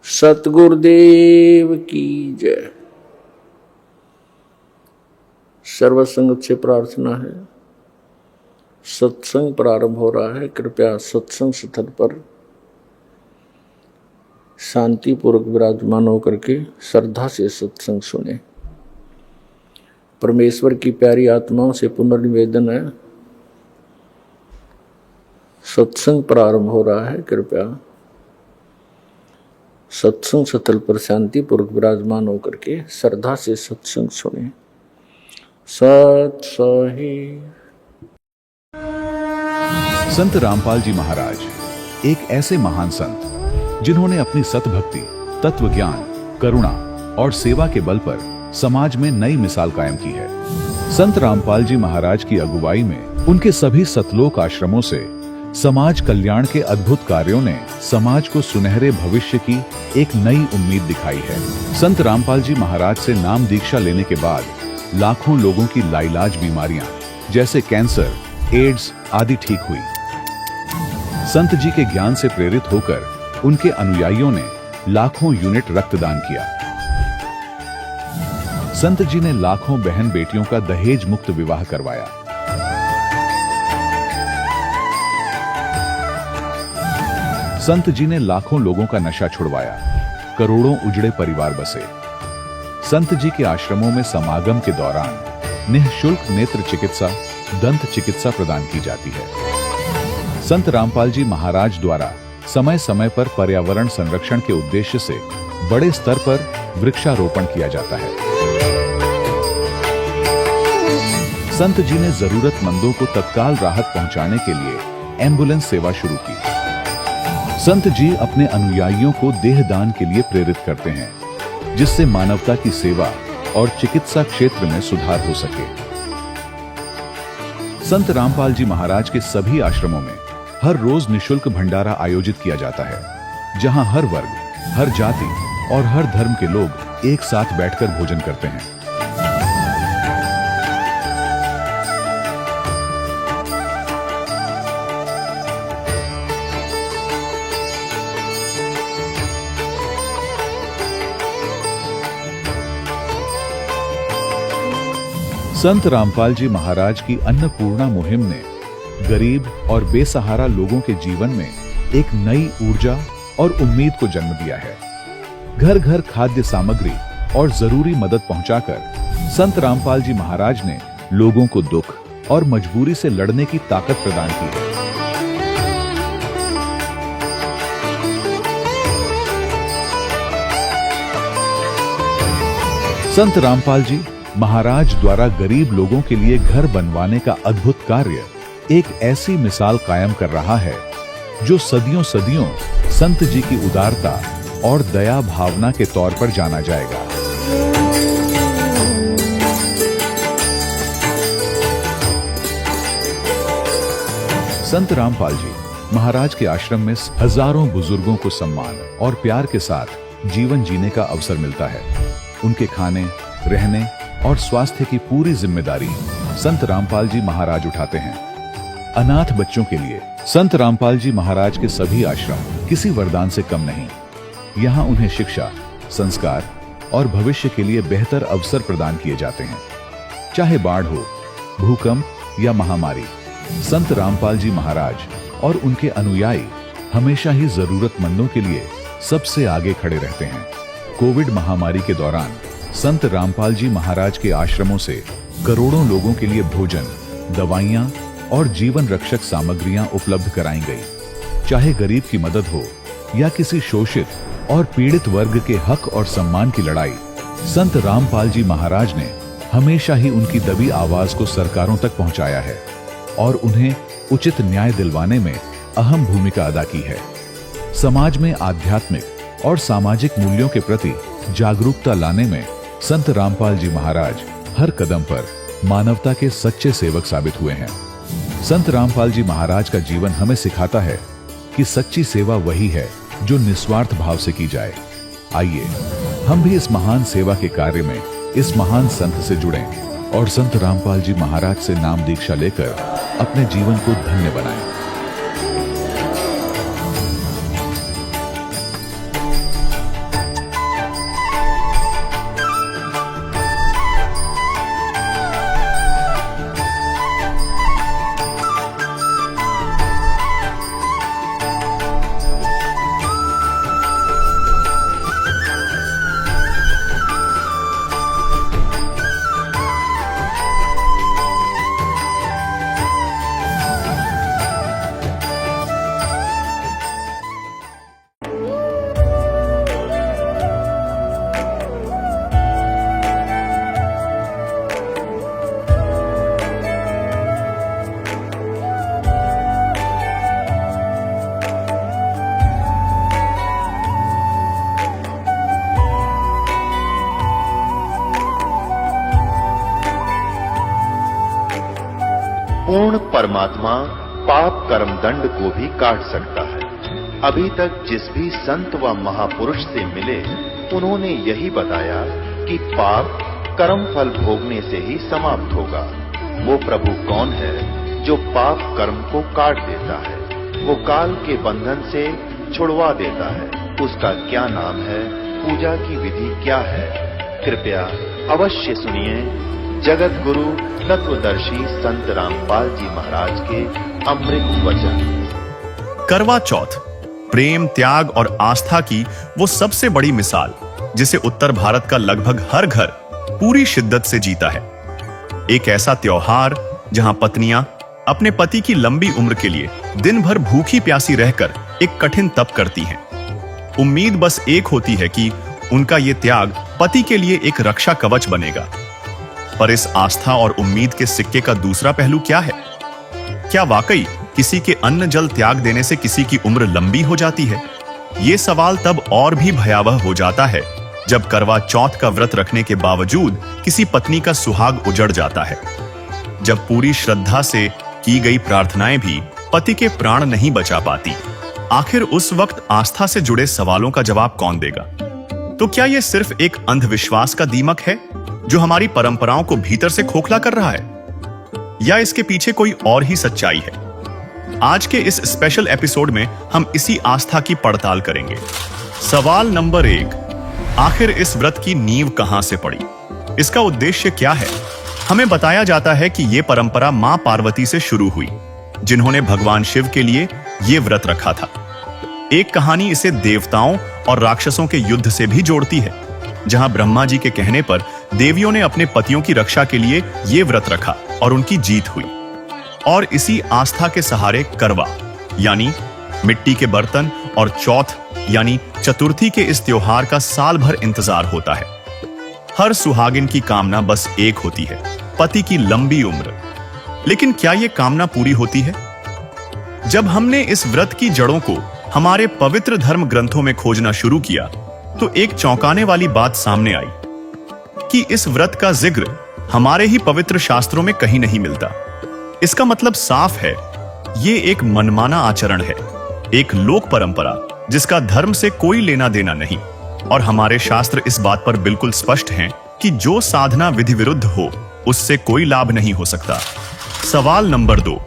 सतगुरुदेव की जय। सर्वसंगत से प्रार्थना है, सत्संग प्रारंभ हो रहा है। कृपया सत्संग स्थल पर शांतिपूर्वक विराजमान होकर के श्रद्धा से सत्संग सुने। परमेश्वर की प्यारी आत्माओं से पुनर्निवेदन है, सत्संग प्रारंभ हो रहा है। कृपया सत्संग स्थल पर शांतिपूर्वक विराजमान होकर के श्रद्धा से सत्संग सुने। सत सही। संत रामपाल जी महाराज एक ऐसे महान संत जिन्होंने अपनी सतभक्ति, तत्व ज्ञान, करुणा और सेवा के बल पर समाज में नई मिसाल कायम की है। संत रामपाल जी महाराज की अगुवाई में उनके सभी सतलोक आश्रमों से समाज कल्याण के अद्भुत कार्यों ने समाज को सुनहरे भविष्य की एक नई उम्मीद दिखाई है। संत रामपाल जी महाराज से नाम दीक्षा लेने के बाद लाखों लोगों की लाइलाज बीमारियां जैसे कैंसर, एड्स आदि ठीक हुई। संत जी के ज्ञान से प्रेरित होकर उनके अनुयायियों ने लाखों यूनिट रक्तदान किया। संत जी ने लाखों बहन बेटियों का दहेज मुक्त विवाह करवाया। संत जी ने लाखों लोगों का नशा छुड़वाया, करोड़ों उजड़े परिवार बसे। संत जी के आश्रमों में समागम के दौरान निःशुल्क नेत्र चिकित्सा, दंत चिकित्सा प्रदान की जाती है। संत रामपाल जी महाराज द्वारा समय समय पर पर्यावरण संरक्षण के उद्देश्य से बड़े स्तर पर वृक्षारोपण किया जाता है। संत जी ने जरूरतमंदों को तत्काल राहत पहुंचाने के लिए एम्बुलेंस सेवा शुरू की। संत जी अपने अनुयायियों को देहदान के लिए प्रेरित करते हैं, जिससे मानवता की सेवा और चिकित्सा क्षेत्र में सुधार हो सके। संत रामपाल जी महाराज के सभी आश्रमों में हर रोज निःशुल्क भंडारा आयोजित किया जाता है, जहां हर वर्ग, हर जाति और हर धर्म के लोग एक साथ बैठकर भोजन करते हैं। संत रामपाल जी महाराज की अन्नपूर्णा मुहिम ने गरीब और बेसहारा लोगों के जीवन में एक नई ऊर्जा और उम्मीद को जन्म दिया है। घर घर खाद्य सामग्री और जरूरी मदद पहुंचाकर संत रामपाल जी महाराज ने लोगों को दुख और मजबूरी से लड़ने की ताकत प्रदान की है। संत रामपाल जी महाराज द्वारा गरीब लोगों के लिए घर बनवाने का अद्भुत कार्य एक ऐसी मिसाल कायम कर रहा है जो सदियों सदियों संत जी की उदारता और दया भावना के तौर पर जाना जाएगा। संत रामपाल जी महाराज के आश्रम में हजारों बुजुर्गों को सम्मान और प्यार के साथ जीवन जीने का अवसर मिलता है। उनके खाने, रहने और स्वास्थ्य की पूरी जिम्मेदारी संत रामपाल जी महाराज उठाते हैं। अनाथ बच्चों के लिए संत रामपाल जी महाराज के सभी आश्रम किसी वरदान से कम नहीं। यहाँ उन्हें शिक्षा, संस्कार और भविष्य के लिए बेहतर अवसर प्रदान किए जाते हैं। चाहे बाढ़ हो, भूकंप या महामारी, संत रामपाल जी महाराज और उनके अनुयायी हमेशा ही जरूरतमंदों के लिए सबसे आगे खड़े रहते हैं। कोविड महामारी के दौरान संत रामपाल जी महाराज के आश्रमों से करोड़ों लोगों के लिए भोजन, दवाइयां और जीवन रक्षक सामग्रियां उपलब्ध कराई गई। चाहे गरीब की मदद हो या किसी शोषित और पीड़ित वर्ग के हक और सम्मान की लड़ाई, संत रामपाल जी महाराज ने हमेशा ही उनकी दबी आवाज को सरकारों तक पहुंचाया है और उन्हें उचित न्याय दिलवाने में अहम भूमिका अदा की है। समाज में आध्यात्मिक और सामाजिक मूल्यों के प्रति जागरूकता लाने में संत रामपाल जी महाराज हर कदम पर मानवता के सच्चे सेवक साबित हुए हैं। संत रामपाल जी महाराज का जीवन हमें सिखाता है कि सच्ची सेवा वही है जो निस्वार्थ भाव से की जाए। आइए हम भी इस महान सेवा के कार्य में इस महान संत से जुड़ें और संत रामपाल जी महाराज से नाम दीक्षा लेकर अपने जीवन को धन्य बनाएं। पूर्ण परमात्मा पाप कर्म दंड को भी काट सकता है। अभी तक जिस भी संत व महापुरुष से मिले, उन्होंने यही बताया कि पाप कर्म फल भोगने से ही समाप्त होगा। वो प्रभु कौन है जो पाप कर्म को काट देता है, वो काल के बंधन से छुड़वा देता है। उसका क्या नाम है, पूजा की विधि क्या है? कृपया अवश्य सुनिए जगत गुरु तत्वदर्शी संत रामपाल जी महाराज के अमृत वचन। करवा चौथ प्रेम, त्याग और आस्था की वो सबसे बड़ी मिसाल, जिसे उत्तर भारत का लगभग हर घर पूरी शिद्दत से जीता है। एक ऐसा त्योहार जहां पत्नियां अपने पति की लंबी उम्र के लिए दिन भर भूखी प्यासी रहकर एक कठिन तप करती हैं। उम्मीद बस एक होती है कि उनका ये त्याग पति के लिए एक रक्षा कवच बनेगा। पर इस आस्था और उम्मीद के सिक्के का दूसरा पहलू क्या है? क्या वाकई किसी के अन्न जल त्याग देने से किसी की उम्र लंबी हो जाती है? ये सवाल तब और भी भयावह हो जाता है जब करवा चौथ का व्रत रखने के बावजूद किसी पत्नी का सुहाग उजड़ जाता है। जब पूरी श्रद्धा से की गई प्रार्थनाएं भी पति के प्राण नहीं बचा पाती। आखिर उस वक्त आस्था से जुड़े सवालों का जवाब कौन देगा? तो क्या यह सिर्फ एक अंधविश्वास का दीमक है जो हमारी परंपराओं को भीतर से खोखला कर रहा है, या इसके पीछे कोई और ही सच्चाई है? आज के इस स्पेशल एपिसोड में हम इसी आस्था की पड़ताल करेंगे। सवाल नंबर 1, आखिर इस व्रत की नींव कहां से पड़ी? इसका उद्देश्य क्या है? हमें बताया जाता है कि यह परंपरा मां पार्वती से शुरू हुई, जिन्होंने भगवान शिव के लिए यह व्रत रखा था। एक कहानी इसे देवताओं और राक्षसों के युद्ध से भी जोड़ती है, जहां ब्रह्मा जी के कहने पर देवियों ने अपने पतियों की रक्षा के लिए यह व्रत रखा और उनकी जीत हुई। और इसी आस्था के सहारे करवा यानी मिट्टी के बर्तन और चौथ यानी चतुर्थी के इस त्योहार का साल भर इंतजार होता है। हर सुहागिन की कामना बस एक होती है, पति की लंबी उम्र। लेकिन क्या यह कामना पूरी होती है? जब हमने इस व्रत की जड़ों को हमारे पवित्र धर्म ग्रंथों में खोजना शुरू किया, तो एक चौंकाने वाली बात सामने आई कि इस व्रत का जिक्र हमारे ही पवित्र शास्त्रों में कहीं नहीं मिलता। इसका मतलब साफ है, ये एक मनमाना आचरण है, एक लोक परंपरा जिसका धर्म से कोई लेना देना नहीं। और हमारे शास्त्र इस बात पर बिल्कुल स्पष्ट हैं कि जो साधना विधि विरुद्ध हो, उससे कोई लाभ नहीं हो सकता। सवाल नंबर 2,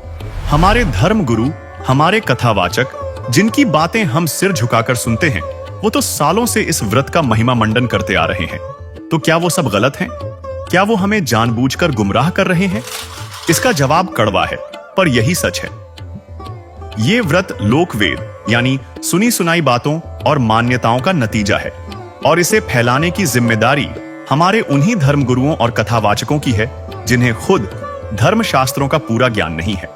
हमारे धर्म गुरु, हमारे कथावाचक, जिनकी बातें हम सिर झुकाकर सुनते हैं, वो तो सालों से इस व्रत का महिमा मंडन करते आ रहे हैं। तो क्या वो सब गलत हैं? क्या वो हमें जानबूझकर गुमराह कर रहे हैं? इसका जवाब कड़वा है, पर यही सच है। ये व्रत लोकवेद यानी सुनी सुनाई बातों और मान्यताओं का नतीजा है, और इसे फैलाने की जिम्मेदारी हमारे उन्हीं धर्मगुरुओं और कथावाचकों की है जिन्हें खुद धर्मशास्त्रों का पूरा ज्ञान नहीं है।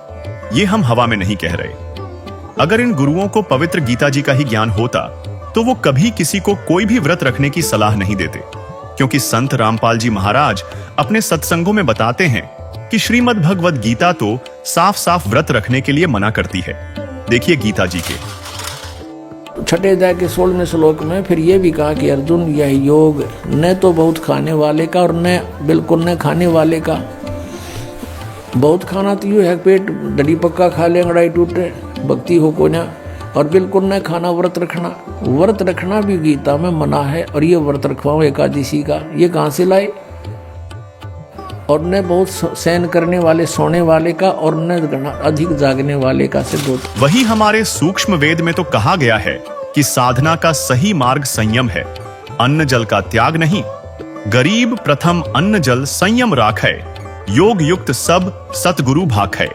ये हम हवा में नहीं कह रहे। अगर इन गुरुओं को पवित्र गीता जी का ही ज्ञान होता, तो वो कभी किसी को कोई भी व्रत रखने की सलाह नहीं देते, क्योंकि संत रामपाल जी महाराज अपने सत्संगों में बताते हैं कि श्रीमद् भगवद गीता तो साफ साफ व्रत रखने के लिए मना करती है। देखिए गीता जी के 6 अध्याय के 16वें श्लोक में फिर ये भी कहा कि अर्जुन, यह योग न तो बहुत खाने वाले का और न बिल्कुल न खाने वाले का। बहुत खाना तो यूँ है, पेट डली पक्का खा ले, अंगड़ाई टूटे, भक्ति हो को ना। और बिल्कुल न खाना, व्रत रखना। व्रत रखना भी गीता में मना है। और ये व्रत रखवाओ एकादशी का, ये कहाँ से लाए? और न बहुत सहन करने वाले, सोने वाले का, और न अधिक जागने वाले का सिद्ध होता। वही हमारे सूक्ष्म वेद में तो कहा गया है कि साधना का सही मार्ग संयम है, अन्न जल का त्याग नहीं। गरीब प्रथम अन्न जल संयम राखै, योग युक्त सब सतगुरु भाखै।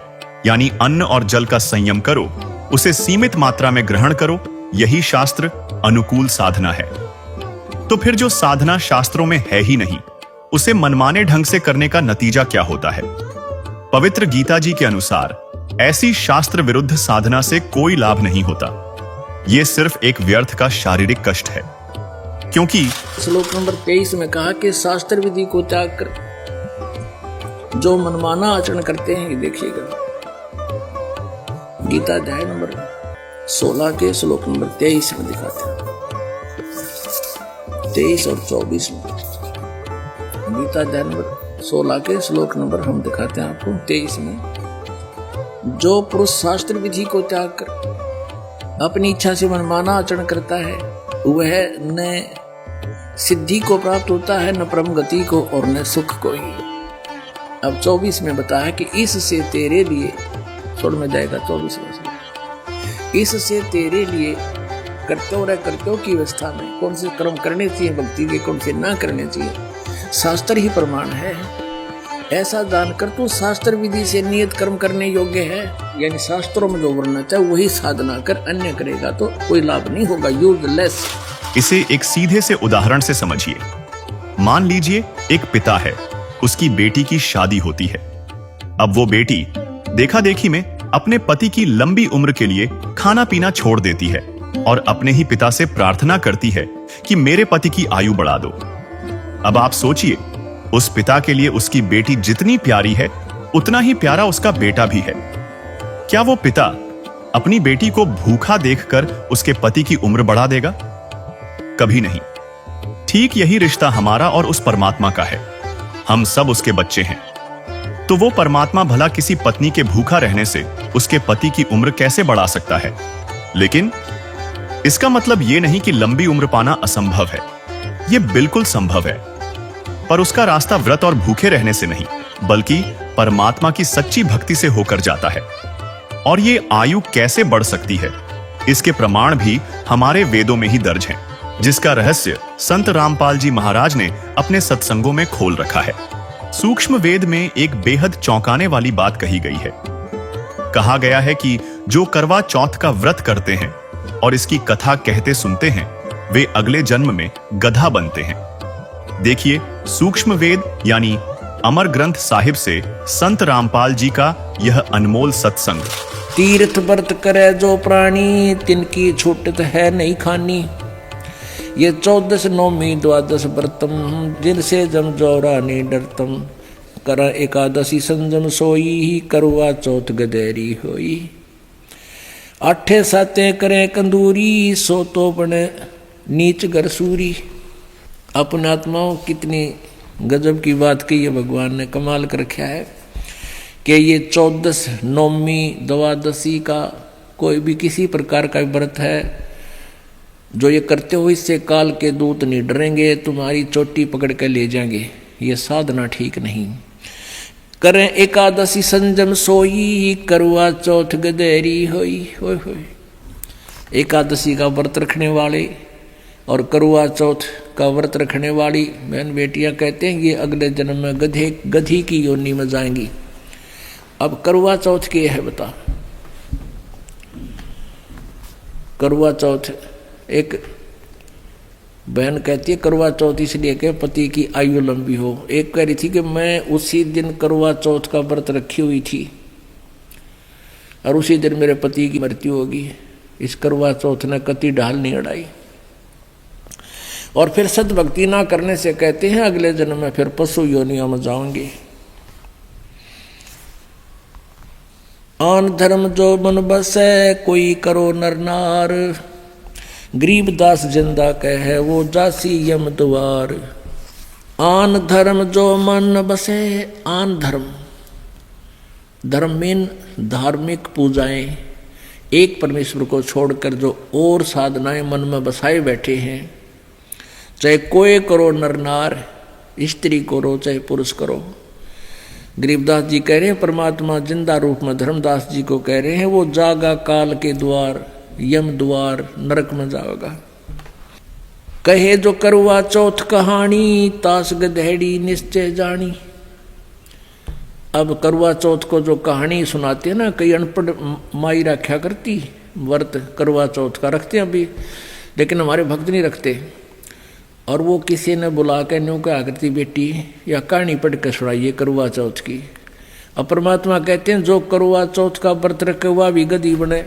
यानी अन्न और जल का संयम करो, उसे सीमित मात्रा में ग्रहण करो, यही शास्त्र अनुकूल साधना है। तो फिर जो साधना शास्त्रों में है ही नहीं, उसे मनमाने ढंग से करने का नतीजा क्या होता है? पवित्र गीता जी के अनुसार ऐसी शास्त्र विरुद्ध साधना से कोई लाभ नहीं होता। यह सिर्फ एक व्यर्थ का शारीरिक कष्ट है, क्योंकि श्लोक नंबर 23 में कहा कि शास्त्र विधि को त्याग कर जो मनमाना आचरण करते हैं, ये देखिएगा गीता अध्याय नंबर 16 के श्लोक नंबर 23 में दिखाते हैं, 23 और 24 में। गीता अध्याय नंबर 16 के श्लोक नंबर हम दिखाते हैं आपको 23 में। जो पुरुष शास्त्र विधि को त्याग कर अपनी इच्छा से मनमाना आचरण करता है वह न सिद्धि को प्राप्त होता है, न परम गति को और न सुख को ही। अब 24 में बताया कि इससे तेरे लिए, छोड़ में जाएगा 24 में, इससे तेरे लिए कर्तव्य की अवस्था में कौन से कर्म करने चाहिए भक्ति के, कौन से ना करने चाहिए, शास्त्र ही प्रमाण है। ऐसा जानकर तू शास्त्र विधि से नियत कर्म करने योग्य है, यानी शास्त्रों में जो वर्णन है वही साधना कर, अन्य करेगा तो कोई लाभ नहीं होगा, यूजलेस। इसे एक सीधे से उदाहरण से समझिए। मान लीजिए एक पिता है, उसकी बेटी की शादी होती है। अब वो बेटी देखा देखी में अपने पति की लंबी उम्र के लिए खाना पीना छोड़ देती है और अपने ही पिता से प्रार्थना करती है कि मेरे पति की आयु बढ़ा दो। अब आप सोचिए, उस पिता के लिए उसकी बेटी जितनी प्यारी है उतना ही प्यारा उसका बेटा भी है। क्या वो पिता अपनी बेटी को भूखा देखकर उसके पति की उम्र बढ़ा देगा? कभी नहीं। ठीक यही रिश्ता हमारा और उस परमात्मा का है। हम सब उसके बच्चे हैं। तो वो परमात्मा भला किसी पत्नी के भूखा रहने से उसके पति की उम्र कैसे बढ़ा सकता है? लेकिन इसका मतलब यह नहीं कि लंबी उम्र पाना असंभव है। यह बिल्कुल संभव है, पर उसका रास्ता व्रत और भूखे रहने से नहीं, बल्कि परमात्मा की सच्ची भक्ति से होकर जाता है। और ये आयु कैसे बढ़ सकती है, इसके प्रमाण भी हमारे वेदों में ही दर्ज हैं, जिसका रहस्य संत रामपाल जी महाराज ने अपने सत्संगों में खोल रखा है। सूक्ष्म वेद में एक बेहद चौंकाने वाली बात कही गई है। कहा गया है कि जो करवा चौथ का व्रत करते हैं और इसकी कथा कहते सुनते हैं, वे अगले जन्म में गधा बनते हैं। देखिए, सूक्ष्म वेद यानी अमर ग्रंथ साहिब से संत रामपाल जी का यह अनमोल सत्संग। तीर्थ व्रत करे जो प्राणी, तिनकी छूटत है नहीं खानी। ये 14 नौमी 12 व्रतम, जिनसे जम जोरा नहीं डरतम। कर एकादशी संजम सोई, करवा चौथ गदेरी होई। 8 साते करे कंदूरी, सो तो बने नीच गरसूरी। अपने आत्माओं कितनी गजब की बात कही है, भगवान ने कमाल कर रखा है कि ये 14 नौमी 12 का कोई भी किसी प्रकार का व्रत है जो ये करते हो, इससे काल के दूत नहीं डरेंगे, तुम्हारी चोटी पकड़ के ले जाएंगे। ये साधना ठीक नहीं। करें एकादशी संजम सोई, करवा चौथ गदेरी होई। होय होय। एकादशी का व्रत रखने वाले और करवा चौथ का व्रत रखने वाली बहन बेटियां कहते हैं ये अगले जन्म में गधी की योनि में जाएंगी। अब करवा चौथ क्या है बता। करवा चौथ, एक बहन कहती है करवा चौथ इसलिए कि पति की आयु लंबी हो। एक कह रही थी कि मैं उसी दिन करवा चौथ का व्रत रखी हुई थी और उसी दिन मेरे पति की मृत्यु होगी। इस करवा चौथ ने कति ढाल नहीं अड़ाई। और फिर सद्भक्ति ना करने से कहते हैं अगले जन्म में फिर पशु योनियों में जाओगे। आन धर्म जो मन बसे, कोई करो नर नार। गरीबदास जिंदा कहे वो जासी यम द्वार। आन धर्म जो मन बसे, आन धर्म, धर्म में धार्मिक पूजाएं, एक परमेश्वर को छोड़कर जो और साधनाएं मन में बसाए बैठे हैं, चाहे कोई करो नर नार, स्त्री करो चाहे पुरुष करो। गरीबदास जी कह रहे हैं परमात्मा जिंदा रूप में धर्मदास जी को कह रहे हैं वो जागा काल के द्वार, यम द्वार, नरक में जाओगा। कहे जो करवा चौथ कहानी, तास गधेड़ी निश्चय जानी। अब करवा चौथ को जो कहानी सुनाते हैं ना, कई अनपढ़ माई रखा करती, व्रत करवा चौथ का रखते हैं अभी, लेकिन हमारे भक्त नहीं रखते। और वो किसी ने बुला के न्यू क्या करती, बेटी या कहानी पढ़ के सुनाइए करवा चौथ की। अब परमात्मा कहते हैं जो करवा चौथ का व्रत रखे वह भी गधी बने,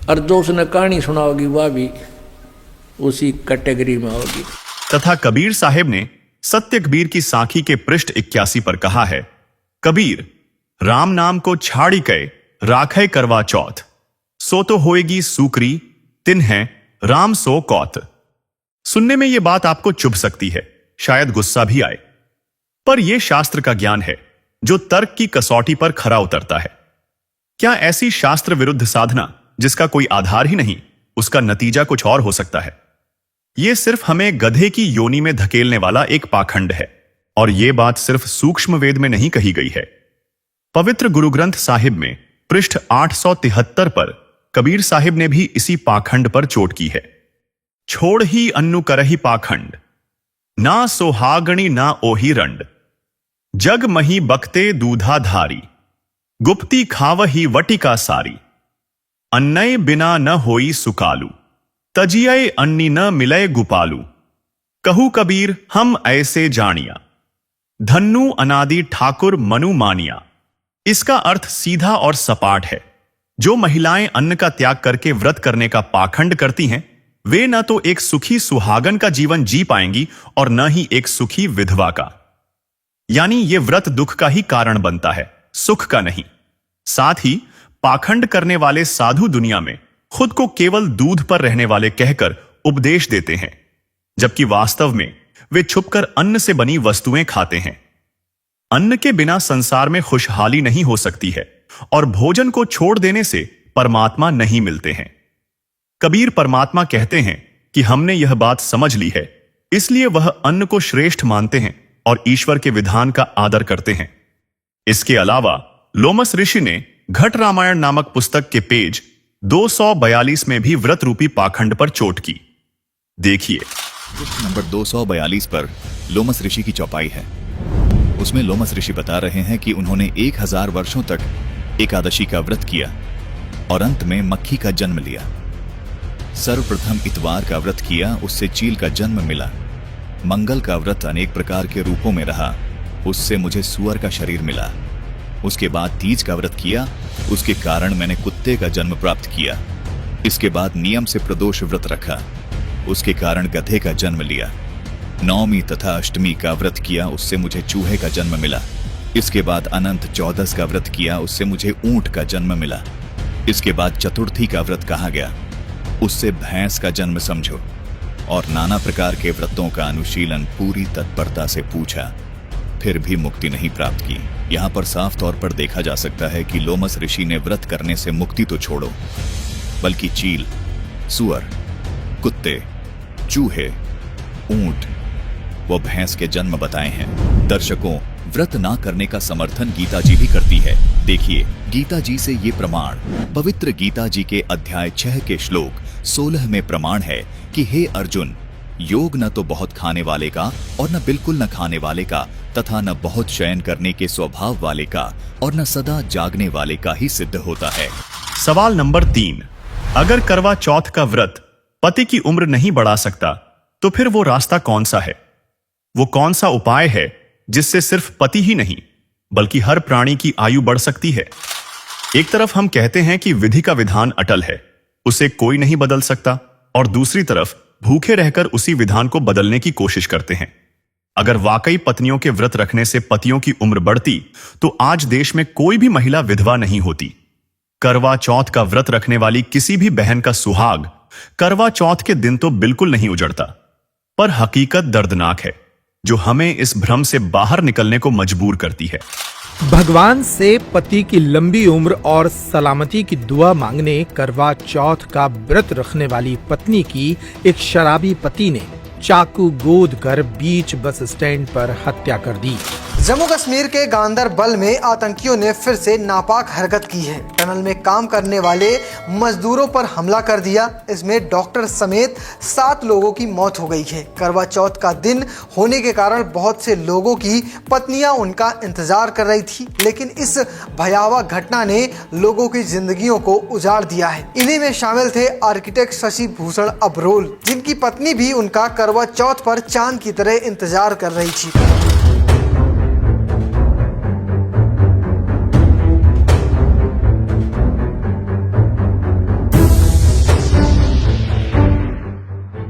और जो उसने कहानी सुनाओगी वह भी उसी कैटेगरी में होगी। तथा कबीर साहिब ने सत्य कबीर की साखी के पृष्ठ 81 पर कहा है, कबीर राम नाम को छाड़ी कय राखे करवा चौथ, सो तो होएगी सूकरी, तिन है राम सो कौत। सुनने में यह बात आपको चुभ सकती है, शायद गुस्सा भी आए, पर यह शास्त्र का ज्ञान है जो तर्क की कसौटी पर खरा उतरता है। क्या ऐसी शास्त्र विरुद्ध साधना जिसका कोई आधार ही नहीं, उसका नतीजा कुछ और हो सकता है? यह सिर्फ हमें गधे की योनि में धकेलने वाला एक पाखंड है। और यह बात सिर्फ सूक्ष्म वेद में नहीं कही गई है। पवित्र गुरु ग्रंथ साहिब में पृष्ठ 873 पर कबीर साहिब ने भी इसी पाखंड पर चोट की है। छोड़ ही अन्नु करही पाखंड, ना सोहागणी ना ओही रंड, जग मही बकते दूधा धारी, गुप्ती खावही वटिका सारी, अन्नय बिना न होई सुकालू, तजिये अन्नी न मिलय गुपालू, कहू कबीर हम ऐसे जानिया, धन्नु अनादि ठाकुर मनु मानिया। इसका अर्थ सीधा और सपाट है। जो महिलाएं अन्न का त्याग करके व्रत करने का पाखंड करती हैं, वे न तो एक सुखी सुहागन का जीवन जी पाएंगी और न ही एक सुखी विधवा का। यानी ये व्रत दुख का ही कारण बनता है, सुख का नहीं। साथ ही पाखंड करने वाले साधु दुनिया में खुद को केवल दूध पर रहने वाले कहकर उपदेश देते हैं, जबकि वास्तव में वे छुपकर अन्न से बनी वस्तुएं खाते हैं। अन्न के बिना संसार में खुशहाली नहीं हो सकती है और भोजन को छोड़ देने से परमात्मा नहीं मिलते हैं। कबीर परमात्मा कहते हैं कि हमने यह बात समझ ली है, इसलिए वह अन्न को श्रेष्ठ मानते हैं और ईश्वर के विधान का आदर करते हैं। इसके अलावा लोमस ऋषि ने घट रामायण नामक पुस्तक के पेज 242 में भी व्रत रूपी पाखंड पर चोट की। देखिए, पृष्ठ नंबर 242 पर लोमस ऋषि की चौपाई है। उसमें लोमस ऋषि बता रहे हैं कि उन्होंने 1000 वर्षों तक एकादशी का व्रत किया और अंत में मक्खी का जन्म लिया। सर्वप्रथम इतवार का व्रत किया, उससे चील का जन्म मिला। मंगल का व्रत अनेक प्रकार के रूपों में रहा, उससे मुझे सुअर का शरीर मिला। उसके बाद तीज का व्रत किया, उसके कारण मैंने कुत्ते का जन्म प्राप्त किया। इसके बाद नियम से प्रदोष व्रत रखा, उसके कारण गधे का जन्म लिया। नवमी तथा अष्टमी का व्रत किया, उससे मुझे चूहे का जन्म मिला। इसके बाद अनंत चौदस का व्रत किया, उससे मुझे ऊंट का जन्म मिला। इसके बाद चतुर्थी का व्रत कहा गया, उससे भैंस का जन्म समझो। और नाना प्रकार के व्रतों का अनुशीलन पूरी तत्परता से पूछा, फिर भी मुक्ति नहीं प्राप्त की। यहाँ पर साफ तौर पर देखा जा सकता है कि लोमस ऋषि ने व्रत करने से मुक्ति तो छोड़ो, बल्कि चील, सुअर, कुत्ते, चूहे, ऊंट व भैंस के जन्म बताए हैं। दर्शकों, व्रत ना करने का समर्थन गीता जी भी करती है। देखिए, गीता जी से ये प्रमाण पवित्र गीता जी के अध्याय 6 के श्लोक 16 में प्रमाण है कि हे अर्जुन, योग न तो बहुत खाने वाले का और न बिल्कुल न खाने वाले का तथा न बहुत शयन करने के स्वभाव वाले का और न सदा जागने वाले का ही सिद्ध होता है। सवाल नंबर 3, अगर करवा चौथ का व्रत पति की उम्र नहीं बढ़ा सकता, तो फिर वो रास्ता कौन सा है? वो कौन सा उपाय है जिससे सिर्फ पति ही नहीं बल्कि हर प्राणी की आयु बढ़ सकती है? एक तरफ हम कहते हैं कि विधि का विधान अटल है, उसे कोई नहीं बदल सकता, और दूसरी तरफ भूखे रहकर उसी विधान को बदलने की कोशिश करते हैं। अगर वाकई पत्नियों के व्रत रखने से पतियों की उम्र बढ़ती, तो आज देश में कोई भी महिला विधवा नहीं होती। करवा चौथ का व्रत रखने वाली किसी भी बहन का सुहाग करवा चौथ के दिन तो बिल्कुल नहीं उजड़ता। पर हकीकत दर्दनाक है, जो हमें इस भ्रम से बाहर निकलने को मजबूर करती है। भगवान से पति की लंबी उम्र और सलामती की दुआ मांगने करवा चौथ का व्रत रखने वाली पत्नी की एक शराबी पति ने चाकू गोद कर बीच बस स्टैंड पर हत्या कर दी। जम्मू कश्मीर के गांदरबल में आतंकियों ने फिर से नापाक हरकत की है। टनल में काम करने वाले मजदूरों पर हमला कर दिया। इसमें डॉक्टर समेत 7 लोगों की मौत हो गई है। करवा चौथ का दिन होने के कारण बहुत से लोगों की पत्नियां उनका इंतजार कर रही थी, लेकिन इस भयावह घटना ने लोगों की जिंदगियों को उजाड़ दिया है। इन्हीं में शामिल थे आर्किटेक्ट शशि भूषण अब्रोल, जिनकी पत्नी भी उनका करवा चौथ पर चांद की तरह इंतजार कर रही थी।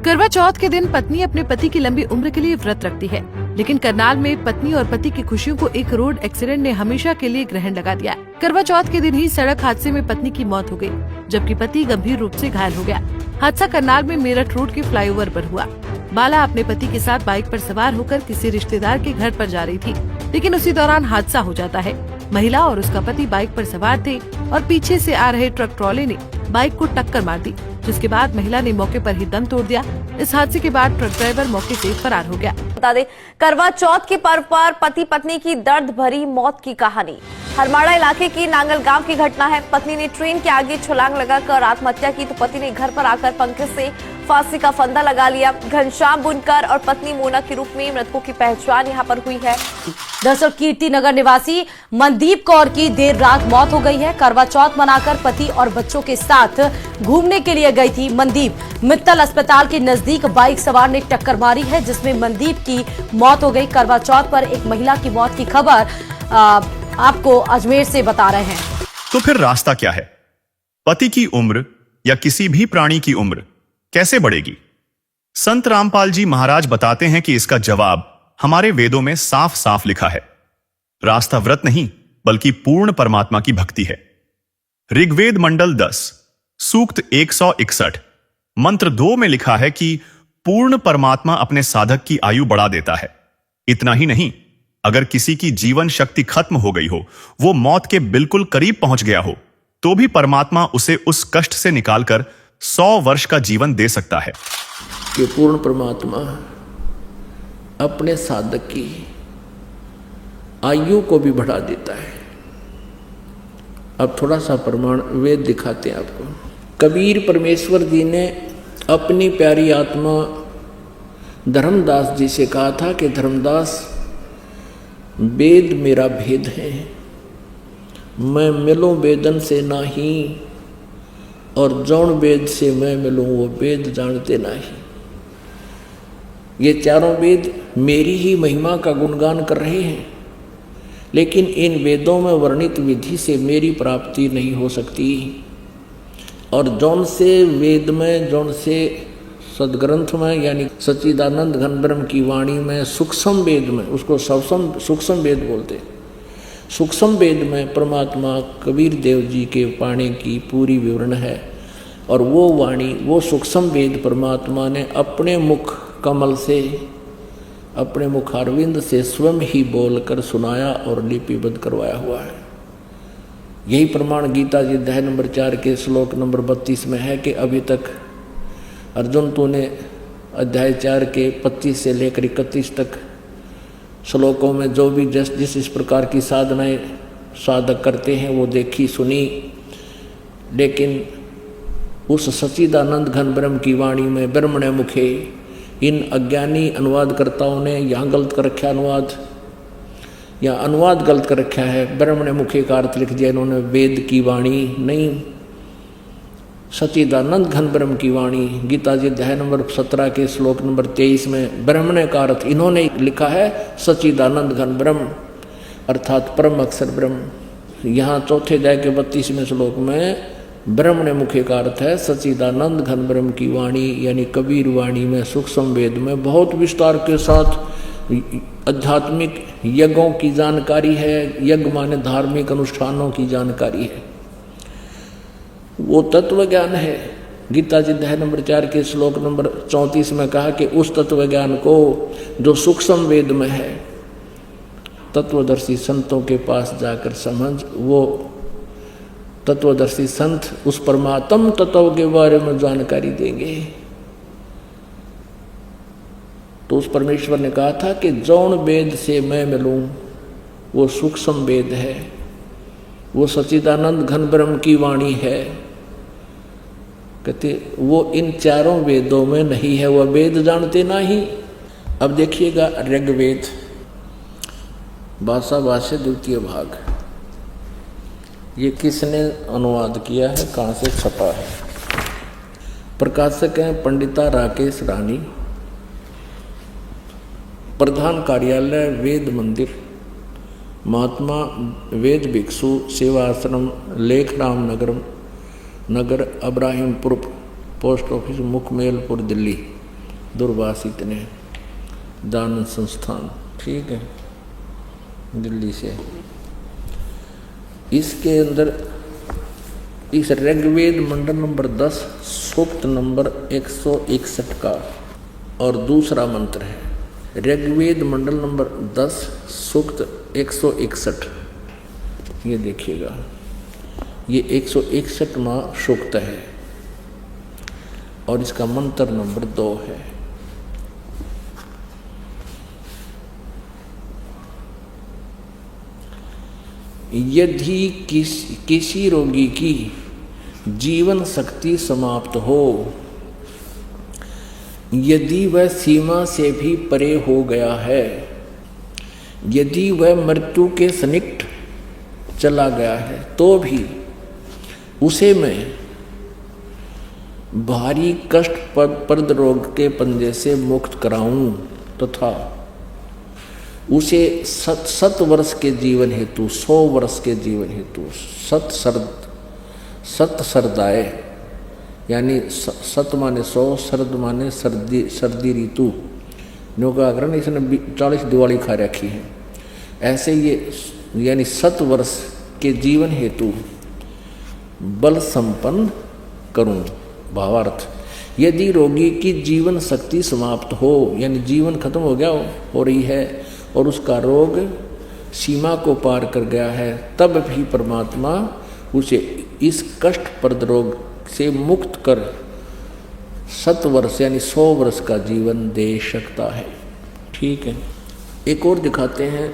करवा चौथ के दिन पत्नी अपने पति की लंबी उम्र के लिए व्रत रखती है, लेकिन करनाल में पत्नी और पति की खुशियों को एक रोड एक्सीडेंट ने हमेशा के लिए ग्रहण लगा दिया। करवा चौथ के दिन ही सड़क हादसे में पत्नी की मौत हो गई, जबकि पति गंभीर रूप से घायल हो गया। हादसा करनाल में मेरठ रोड के फ्लाईओवर पर हुआ। बाला अपने पति के साथ बाइक पर सवार होकर किसी रिश्तेदार के घर पर जा रही थी, लेकिन उसी दौरान हादसा हो जाता है। महिला और उसका पति बाइक पर सवार थे और पीछे से आ रहे ट्रक ट्रॉले ने बाइक को टक्कर मार दी, जिसके बाद महिला ने मौके पर ही दम तोड़ दिया। इस हादसे के बाद ट्रक ड्राइवर मौके से फरार हो गया। बता दें, करवा चौथ के पर्व पर पति पत्नी की दर्द भरी मौत की कहानी हरमाड़ा इलाके की नांगल गांव की घटना है। पत्नी ने ट्रेन के आगे छलांग लगाकर आत्महत्या की तो पति ने घर पर आकर पंखे से फांसी का फंदा लगा लिया। घनश्याम बुनकर और पत्नी मोना के रूप में मृतकों की पहचान यहां पर हुई है। दरअसल कीर्ति नगर निवासी मनदीप कौर की देर रात मौत हो गई है। करवा चौथ मनाकर पति और बच्चों के साथ घूमने के लिए गई थी मनदीप। मित्तल अस्पताल के नजदीक बाइक सवार ने टक्कर मारी है, जिसमें मनदीप की मौत हो गई। करवा चौथ पर एक महिला की मौत की खबर आपको अजमेर से बता रहे हैं। तो फिर रास्ता क्या है? पति की उम्र या किसी भी प्राणी की उम्र कैसे बढ़ेगी? संत रामपाल जी महाराज बताते हैं कि इसका जवाब हमारे वेदों में साफ साफ लिखा है। रास्ता व्रत नहीं बल्कि पूर्ण परमात्मा की भक्ति है। ऋग्वेद मंडल 10 सूक्त 161 मंत्र 2 में लिखा है कि पूर्ण परमात्मा अपने साधक की आयु बढ़ा देता है। इतना ही नहीं, अगर किसी की जीवन शक्ति खत्म हो गई हो, वो मौत के बिल्कुल करीब पहुंच गया हो, तो भी परमात्मा उसे उस कष्ट से निकालकर 100 वर्ष का जीवन दे सकता है। कि पूर्ण परमात्मा अपने साधक की आयु को भी बढ़ा देता है। अब थोड़ा सा प्रमाण वेद दिखाते हैं आपको। कबीर परमेश्वर जी ने अपनी प्यारी आत्मा धर्मदास जी से कहा था कि धर्मदास, वेद मेरा भेद है, मैं मिलूं वेदन से नाही, और जौन वेद से मैं मिलूं वो वेद जानते नहीं। ये चारों वेद मेरी ही महिमा का गुणगान कर रहे हैं, लेकिन इन वेदों में वर्णित विधि से मेरी प्राप्ति नहीं हो सकती। और जौन से वेद में, जौन से सदग्रंथ में, यानी सच्चिदानंद घन ब्रह्म की वाणी में, सूक्ष्म वेद में, उसको सूक्ष्म वेद बोलते, सूक्ष्म वेद में परमात्मा कबीर देव जी के पाने की पूरी विवरण है। और वो वाणी, वो सूक्ष्म वेद परमात्मा ने अपने मुख कमल से, अपने मुखारविंद से स्वयं ही बोलकर सुनाया और लिपिबद्ध करवाया हुआ है। यही प्रमाण गीता जी अध्याय नंबर 4 के श्लोक नंबर 32 में है कि अभी तक अर्जुन तूने अध्याय 4 के 25 से लेकर 31 तक श्लोकों में जो भी जिस इस प्रकार की साधनाएं साधक करते हैं वो देखी सुनी, लेकिन उस सच्चिदानंद घन ब्रह्म की वाणी में ब्रह्मणे मुखे इन अज्ञानी अनुवादकर्ताओं ने यहाँ गलत कर रखा अनुवाद गलत कर रखा है। ब्रह्मणे मुखे का अर्थ लिख दिया इन्होंने वेद की वाणी नहीं, सच्चिदानंद घन ब्रह्म की वाणी। गीता जी अध्याय नंबर 17 के श्लोक नंबर 23 में ब्रह्मणे का अर्थ इन्होंने लिखा है सच्चिदानंद घन ब्रह्म, अर्थात परम अक्षर ब्रह्म। यहाँ चौथे अध्याय के 32वें श्लोक में ब्रह्मणे मुखे का अर्थ है सच्चिदानंद घन ब्रह्म की वाणी, यानी कबीर वाणी में, सूक्ष्म वेद में बहुत विस्तार के साथ आध्यात्मिक यज्ञों की जानकारी है। यज्ञ माने धार्मिक अनुष्ठानों की जानकारी है, वो तत्व ज्ञान है। गीता जी अध्याय नंबर 4 के श्लोक नंबर 34 में कहा कि उस तत्व ज्ञान को जो सूक्ष्म वेद में है, तत्वदर्शी संतों के पास जाकर समझ। वो तत्वदर्शी संत उस परमात्म तत्व के बारे में जानकारी देंगे। तो उस परमेश्वर ने कहा था कि जौन वेद से मैं मिलूं वो सूक्ष्म वेद है, वो सच्चिदानंद घन ब्रह्म की वाणी है। कहते वो इन चारों वेदों में नहीं है, वह वेद जानते नहीं। अब देखिएगा ऋग्वेद भाषा भाष्य द्वितीय भाग, ये किसने अनुवाद किया है, कहाँ से छपा है? प्रकाशक हैं पंडिता राकेश रानी, प्रधान कार्यालय वेद मंदिर, महात्मा वेद भिक्षु सेवा आश्रम, लेखराम नगर अब्राहिमपुर, पोस्ट ऑफिस मुखमेलपुर, दिल्ली। दूरभाष इतने, दान संस्थान, ठीक है, दिल्ली से। इसके अंदर इस ऋग्वेद मंडल नंबर 10 सूक्त नंबर 161 का और दूसरा मंत्र है। ऋग्वेद मंडल नंबर 10 सूक्त 161 ये देखिएगा, ये 161वां सूक्त है और इसका मंत्र नंबर 2 है। यदि किसी रोगी की जीवन शक्ति समाप्त हो, यदि वह सीमा से भी परे हो गया है, यदि वह मृत्यु के सन्निकट चला गया है, तो भी उसे मैं भारी कष्टप्रद रोग के पंजे से मुक्त कराऊं तथा उसे 7 वर्ष के जीवन हेतु 100 वर्ष के जीवन हेतु सत सरदाए, यानी 7 माने 100, शरद माने सर्दी ऋतु, नो का आग्रह इसने 40 दिवाली खा रखी है। ऐसे ये यानी 7 वर्ष के जीवन हेतु बल संपन्न करूं। भावार्थ, यदि रोगी की जीवन शक्ति समाप्त हो, यानी जीवन खत्म हो गया हो रही है और उसका रोग सीमा को पार कर गया है, तब भी परमात्मा उसे इस कष्टप्रद रोग से मुक्त कर 7 वर्ष यानी 100 वर्ष का जीवन दे सकता है। ठीक है, एक और दिखाते हैं।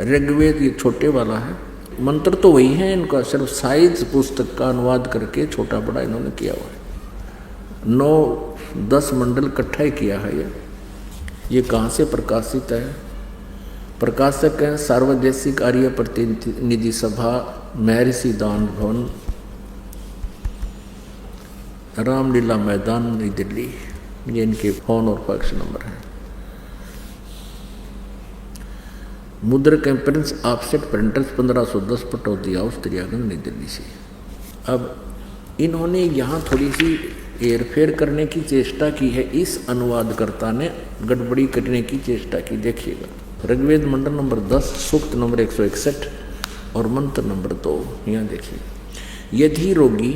ऋग्वेद ये छोटे वाला है, मंत्र तो वही है, इनका सिर्फ साइज पुस्तक का अनुवाद करके छोटा बड़ा इन्होंने किया हुआ है। 9-10 मंडल इकट्ठा ही किया है। ये कहाँ से प्रकाशित है? प्रकाशक हैं सार्वदेशिक आर्य प्रतिनिधि सभा, महर्षि दान भवन, रामलीला मैदान, नई दिल्ली। ये इनके फोन और फैक्स नंबर हैं। मुद्रक prince offset printers 1510 Pataudi house Triyaganj, नई दिल्ली से। अब इन्होंने यहाँ थोड़ी सी हेरफेर करने की चेष्टा की है, इस अनुवादकर्ता ने गड़बड़ी करने की चेष्टा की। देखिएगा, ऋग्वेद मंडल नंबर 10 सूक्त नंबर 161 और मंत्र नंबर 2। यहाँ देखिए, यदि रोगी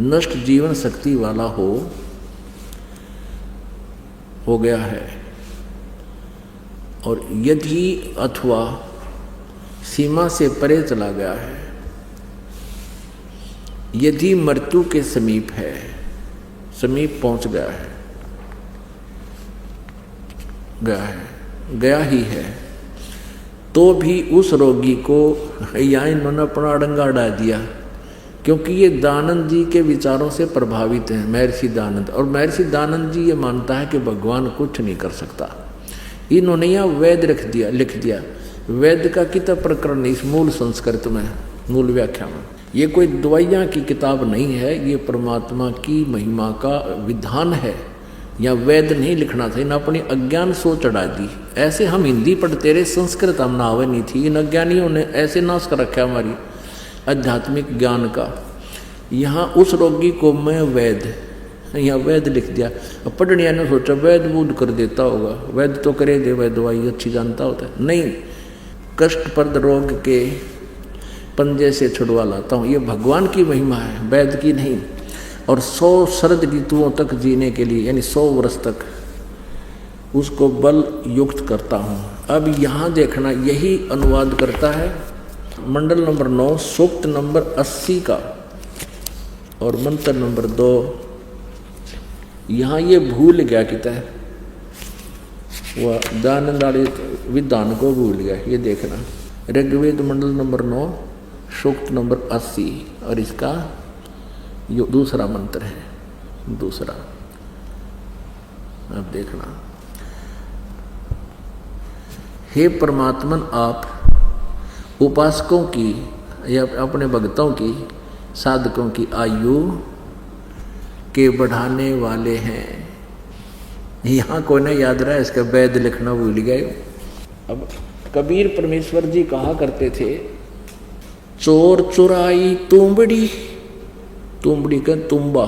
नष्ट जीवन शक्ति वाला हो गया है और यदि अथवा सीमा से परे चला गया है, यदि मृत्यु के समीप पहुंच गया ही है, तो भी उस रोगी को यहाँ इन्होंने अपना अड़ंगा अड़ा दिया, क्योंकि ये दानंद जी के विचारों से प्रभावित हैं, महर्षि दानंद। और महर्षि दानंद जी ये मानता है कि भगवान कुछ नहीं कर सकता। इन्होंने यहाँ वेद लिख दिया। वेद का किताब प्रकरण इस मूल संस्कृत में, मूल व्याख्या में। ये कोई दवाइयाँ की किताब नहीं है, ये परमात्मा की महिमा का विधान है। या वेद नहीं लिखना था, इन अपनी अज्ञान सो चढ़ा दी। ऐसे हम हिंदी पढ़ते रहे, संस्कृत हम नावे नहीं थी। इन अज्ञानियों ने ऐसे नाश कर रखा हमारी आध्यात्मिक ज्ञान का। यहाँ उस रोगी को मैं यहाँ वेद लिख दिया। अब पढ़निया ने सोचा वेद बूद कर देता होगा, वेद तो करे दे, वह दवाई अच्छी जानता होता है। नहीं, कष्टप्रद रोग के पंजे से छुड़वा लाता हूँ। ये भगवान की महिमा है, वेद की नहीं। और 100 शरद ऋतुओं तक जीने के लिए, यानी 100 वर्ष तक उसको बल युक्त करता हूँ। अब यहाँ देखना, यही अनुवाद करता है मंडल नंबर 9 सूक्त नंबर 80 का और मंत्र नंबर 2। यहाँ ये भूल गया किता है, वह दानंद वाले विधान को भूल गया। ये देखना, ऋग्वेद मंडल नंबर 9 सूक्त नंबर 80 और इसका जो दूसरा मंत्र है, दूसरा। अब देखना, हे परमात्मन, आप उपासकों की या अपने भक्तों की, साधकों की आयु के बढ़ाने वाले हैं। यहाँ कोई ना याद रहा, इसका वेद लिखना भूल गए। अब कबीर परमेश्वर जी कहा करते थे, चोर चुराई तुंबड़ी, तुंबड़ी का तुम्बा,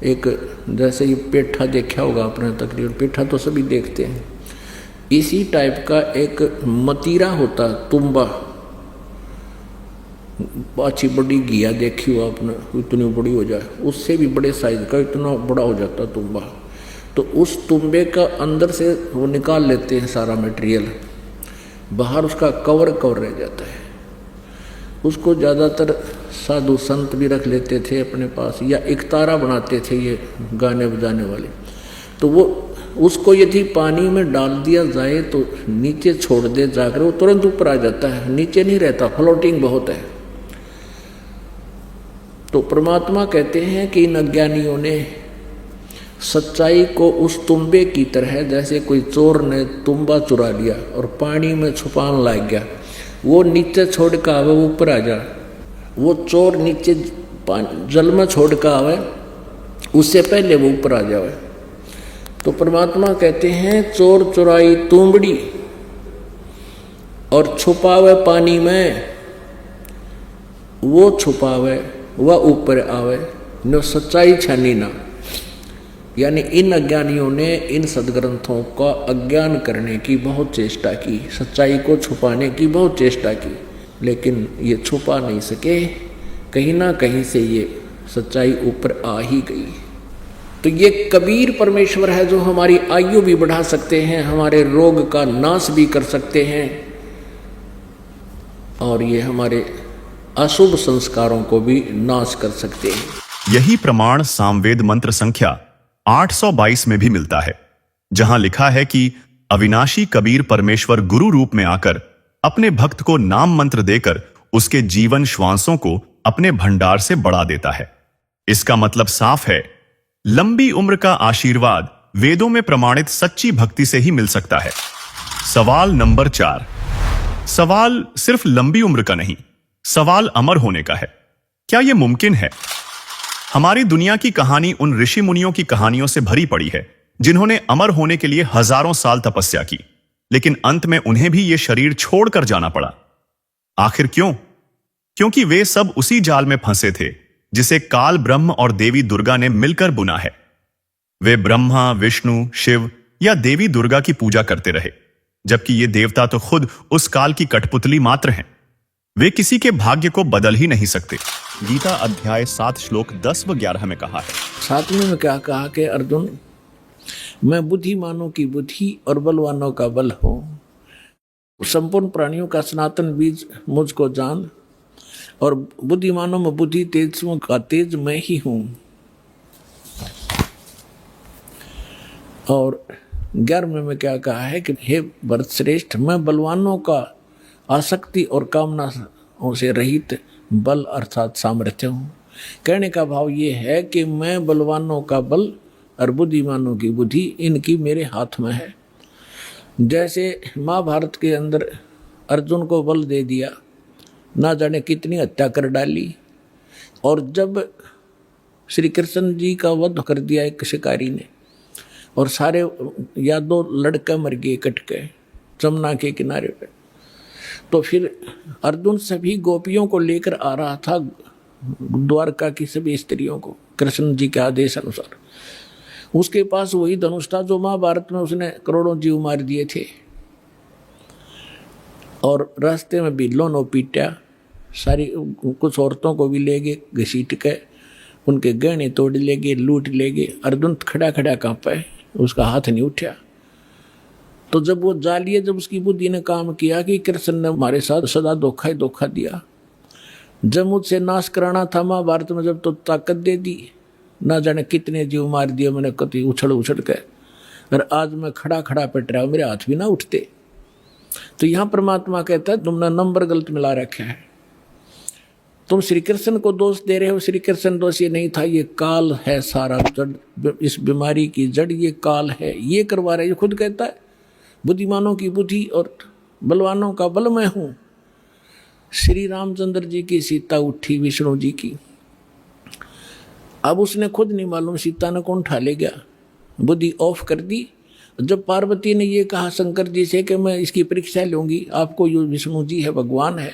एक जैसे ये पेठा देखा होगा आपने, तकरीबन पेठा तो सभी देखते हैं। इसी टाइप का एक मतीरा होता, तुम्बा, अच्छी बड़ी घिया देखी हो आपने, इतनी बड़ी हो जाए, उससे भी बड़े साइज का इतना बड़ा हो जाता तुम्बा। तो उस तुम्बे का अंदर से वो निकाल लेते हैं सारा मटेरियल, बाहर उसका कवर रह जाता है। उसको ज़्यादातर साधु संत भी रख लेते थे अपने पास, या एक तारा बनाते थे ये गाने बजाने वाले। तो वो उसको यदि पानी में डाल दिया जाए तो नीचे छोड़ दे जाकर वो तुरंत ऊपर आ जाता है, नीचे नहीं रहता, फ्लोटिंग बहुत है। तो परमात्मा कहते हैं कि इन अज्ञानियों ने सच्चाई को उस तुम्बे की तरह, जैसे कोई चोर ने तुम्बा चुरा लिया और पानी में छुपान लग गया, वो नीचे छोड़ कर आवे वो ऊपर आ जा। वो चोर नीचे जल में छोड़ कर आवे उससे पहले वो ऊपर आ जावे। तो परमात्मा कहते हैं चोर चुराई तुंबड़ी और छुपावे पानी में, वो छुपावे वह ऊपर आवे, न सच्चाई छानी ना। यानी इन अज्ञानियों ने इन सदग्रंथों का अज्ञान करने की बहुत चेष्टा की, सच्चाई को छुपाने की बहुत चेष्टा की, लेकिन ये छुपा नहीं सके। कहीं ना कहीं से ये सच्चाई ऊपर आ ही गई। तो ये कबीर परमेश्वर है जो हमारी आयु भी बढ़ा सकते हैं, हमारे रोग का नाश भी कर सकते हैं, और ये हमारे अशुभ संस्कारों को भी नाश कर सकते हैं। यही प्रमाण सामवेद मंत्र संख्या 822 में भी मिलता है, जहां लिखा है कि अविनाशी कबीर परमेश्वर गुरु रूप में आकर अपने भक्त को नाम मंत्र देकर उसके जीवन श्वासों को अपने भंडार से बढ़ा देता है। इसका मतलब साफ है, लंबी उम्र का आशीर्वाद वेदों में प्रमाणित सच्ची भक्ति से ही मिल सकता है। सवाल नंबर 4। सवाल सिर्फ लंबी उम्र का नहीं, सवाल अमर होने का है। क्या यह मुमकिन है? हमारी दुनिया की कहानी उन ऋषि मुनियों की कहानियों से भरी पड़ी है जिन्होंने अमर होने के लिए हजारों साल तपस्या की, लेकिन अंत में उन्हें भी यह शरीर छोड़कर जाना पड़ा। आखिर क्यों? क्योंकि वे सब उसी जाल में फंसे थे जिसे काल ब्रह्म और देवी दुर्गा ने मिलकर बुना है। वे ब्रह्मा, विष्णु, शिव या देवी दुर्गा की पूजा करते रहे, जबकि ये देवता तो खुद उस काल की कठपुतली मात्र हैं। वे किसी के भाग्य को बदल ही नहीं सकते। गीता अध्याय 7 श्लोक 10 व 11 में कहा है। 7वें में क्या कहा कि अर्जुन, मैं बुद्धिमानों की बुद्धि और बलवानों का बल हूं, संपूर्ण प्राणियों का सनातन बीज मुझको जान, और बुद्धिमानों में बुद्धि, तेजों का तेज मैं ही हूं। और 11वें में क्या कहा है कि हे भरत श्रेष्ठ, मैं बलवानों का आसक्ति और कामना से रहित बल अर्थात सामर्थ्य हूँ। कहने का भाव ये है कि मैं बलवानों का बल और बुद्धिमानों की बुद्धि इनकी मेरे हाथ में है। जैसे महाभारत के अंदर अर्जुन को बल दे दिया, ना जाने कितनी हत्या कर डाली, और जब श्री कृष्ण जी का वध कर दिया एक शिकारी ने, और सारे यादव लड़के मर गए कट के जमुना के किनारे पे, तो फिर अर्जुन सभी गोपियों को लेकर आ रहा था द्वारका की सभी स्त्रियों को कृष्ण जी के आदेश अनुसार। उसके पास वही धनुष था जो महाभारत में उसने करोड़ों जीव मार दिए थे, और रास्ते में भी लोनो पीटा, सारी कुछ औरतों को भी ले गए घसीट के, उनके गहने तोड़ ले गए, लूट ले गए। अर्जुन खड़ा खड़ा कांपा, उसका हाथ नहीं उठा। तो जब वो जा लिए, जब उसकी बुद्धि ने काम किया कि कृष्ण ने हमारे साथ सदा धोखा ही धोखा दिया, जब मुझसे नाश कराना था महाभारत में, जब तो ताकत दे दी, ना जाने कितने जीव मार दिए मैंने कति उछल उछल के, और आज मैं खड़ा खड़ा पिट रहा हूँ, मेरे हाथ भी ना उठते। तो यहाँ परमात्मा कहता है तुमने नंबर गलत मिला रखा है, तुम श्री कृष्ण को दोष दे रहे हो। श्री कृष्ण दोष ये नहीं था, ये काल है, सारा जड़, इस बीमारी की जड़ ये काल है, ये करवा रहे। ये खुद कहता है बुद्धिमानों की बुद्धि और बलवानों का बल मैं हूं। श्री रामचंद्र जी की सीता उठी विष्णु जी की, अब उसने खुद नहीं मालूम सीता ने कौन उठा ले गया, बुद्धि ऑफ कर दी। जब पार्वती ने ये कहा शंकर जी से कि मैं इसकी परीक्षा लूंगी, आपको यो विष्णु जी है, भगवान है,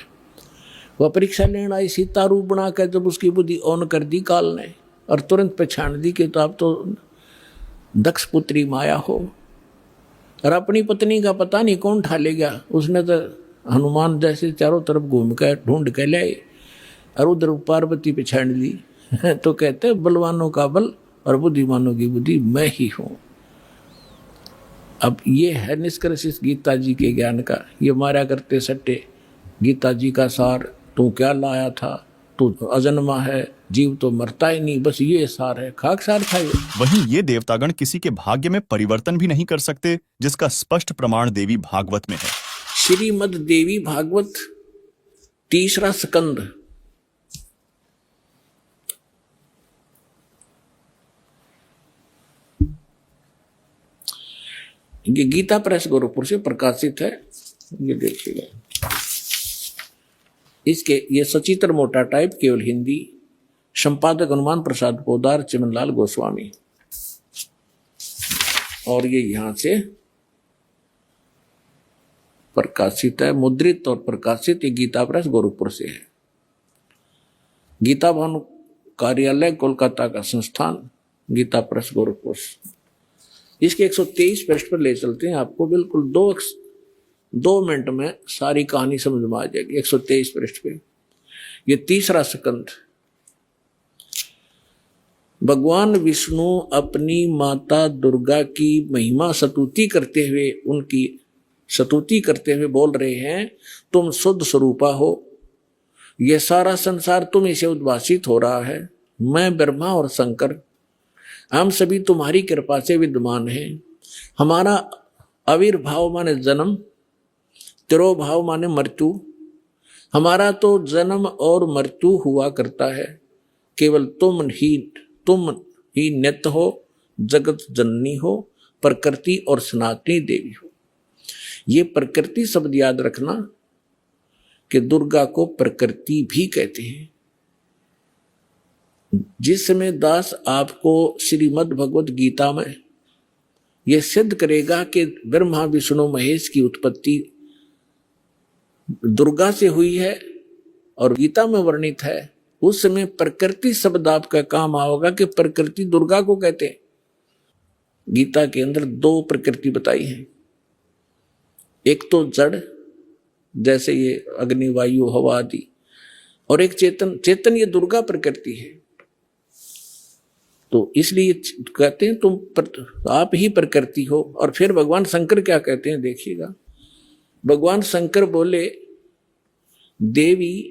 वह परीक्षा लेने आई, सीता रूप बना कर जब उसकी बुद्धि ऑन कर दी काल ने, और तुरंत पहचान दी कि तो आप तो दक्ष पुत्री माया हो, और अपनी पत्नी का पता नहीं कौन उठा ले गया। उसने तो हनुमान जैसे चारों तरफ घूम कर ढूंढ के लाए, और उधर पार्वती पहचान ली। तो कहते बलवानों का बल और बुद्धिमानों की बुद्धि मैं ही हूँ। अब ये है निष्कर्ष इस गीता जी के ज्ञान का। ये मारा करते सट्टे गीता जी का सार तू क्या लाया था, तू अजन्मा है, जीव तो मरता ही नहीं, बस ये सार है, खाक सार था ये। वहीं ये देवतागण किसी के भाग्य में परिवर्तन भी नहीं कर सकते, जिसका स्पष्ट प्रमाण देवी भागवत में है। श्रीमद् देवी भागवत 3रा स्कंद, ये गीता प्रेस गोरखपुर से प्रकाशित है। ये देखिएगा, इसके ये सचित्र मोटा टाइप, केवल हिंदी, संपादक हनुमान प्रसाद पोदार, चिमनलाल गोस्वामी, और ये यहां से प्रकाशित है, मुद्रित और प्रकाशित। ये गीता प्रेस गोरखपुर से है। गीता भवन कार्यालय कोलकाता का संस्थान, गीता प्रेस गोरखपुर। इसके 123 पृष्ठ पर ले चलते हैं आपको, बिल्कुल 2 मिनट में सारी कहानी समझ में आ जाएगी। 123 पृष्ठ पे ये 3रा स्कंद। भगवान विष्णु अपनी माता दुर्गा की महिमा स्तुति करते हुए, उनकी स्तुति करते हुए बोल रहे हैं, तुम शुद्ध स्वरूपा हो, यह सारा संसार तुम इसे उद्भासित हो रहा है। मैं ब्रह्मा और शंकर, हम सभी तुम्हारी कृपा से विद्यमान हैं। हमारा आविर्भाव माने जन्म, तिरोभाव माने मृत्यु। हमारा तो जन्म और मृत्यु हुआ करता है, केवल तुम ही नित्य हो, जगत जननी हो, प्रकृति और सनातनी देवी हो। ये प्रकृति शब्द याद रखना कि दुर्गा को प्रकृति भी कहते हैं। जिस समय दास आपको श्रीमद् भगवत गीता में यह सिद्ध करेगा कि ब्रह्मा विष्णु महेश की उत्पत्ति दुर्गा से हुई है और गीता में वर्णित है, उस समय प्रकृति शब्द आपका काम आओगा कि प्रकृति दुर्गा को कहते हैं। गीता के अंदर 2 प्रकृति बताई है, एक तो जड़ जैसे ये अग्नि वायु हवा आदि, और एक चेतन। चेतन ये दुर्गा प्रकृति है। तो इसलिए कहते हैं तुम आप ही प्रकृति हो। और फिर भगवान शंकर क्या कहते हैं देखिएगा। भगवान शंकर बोले, देवी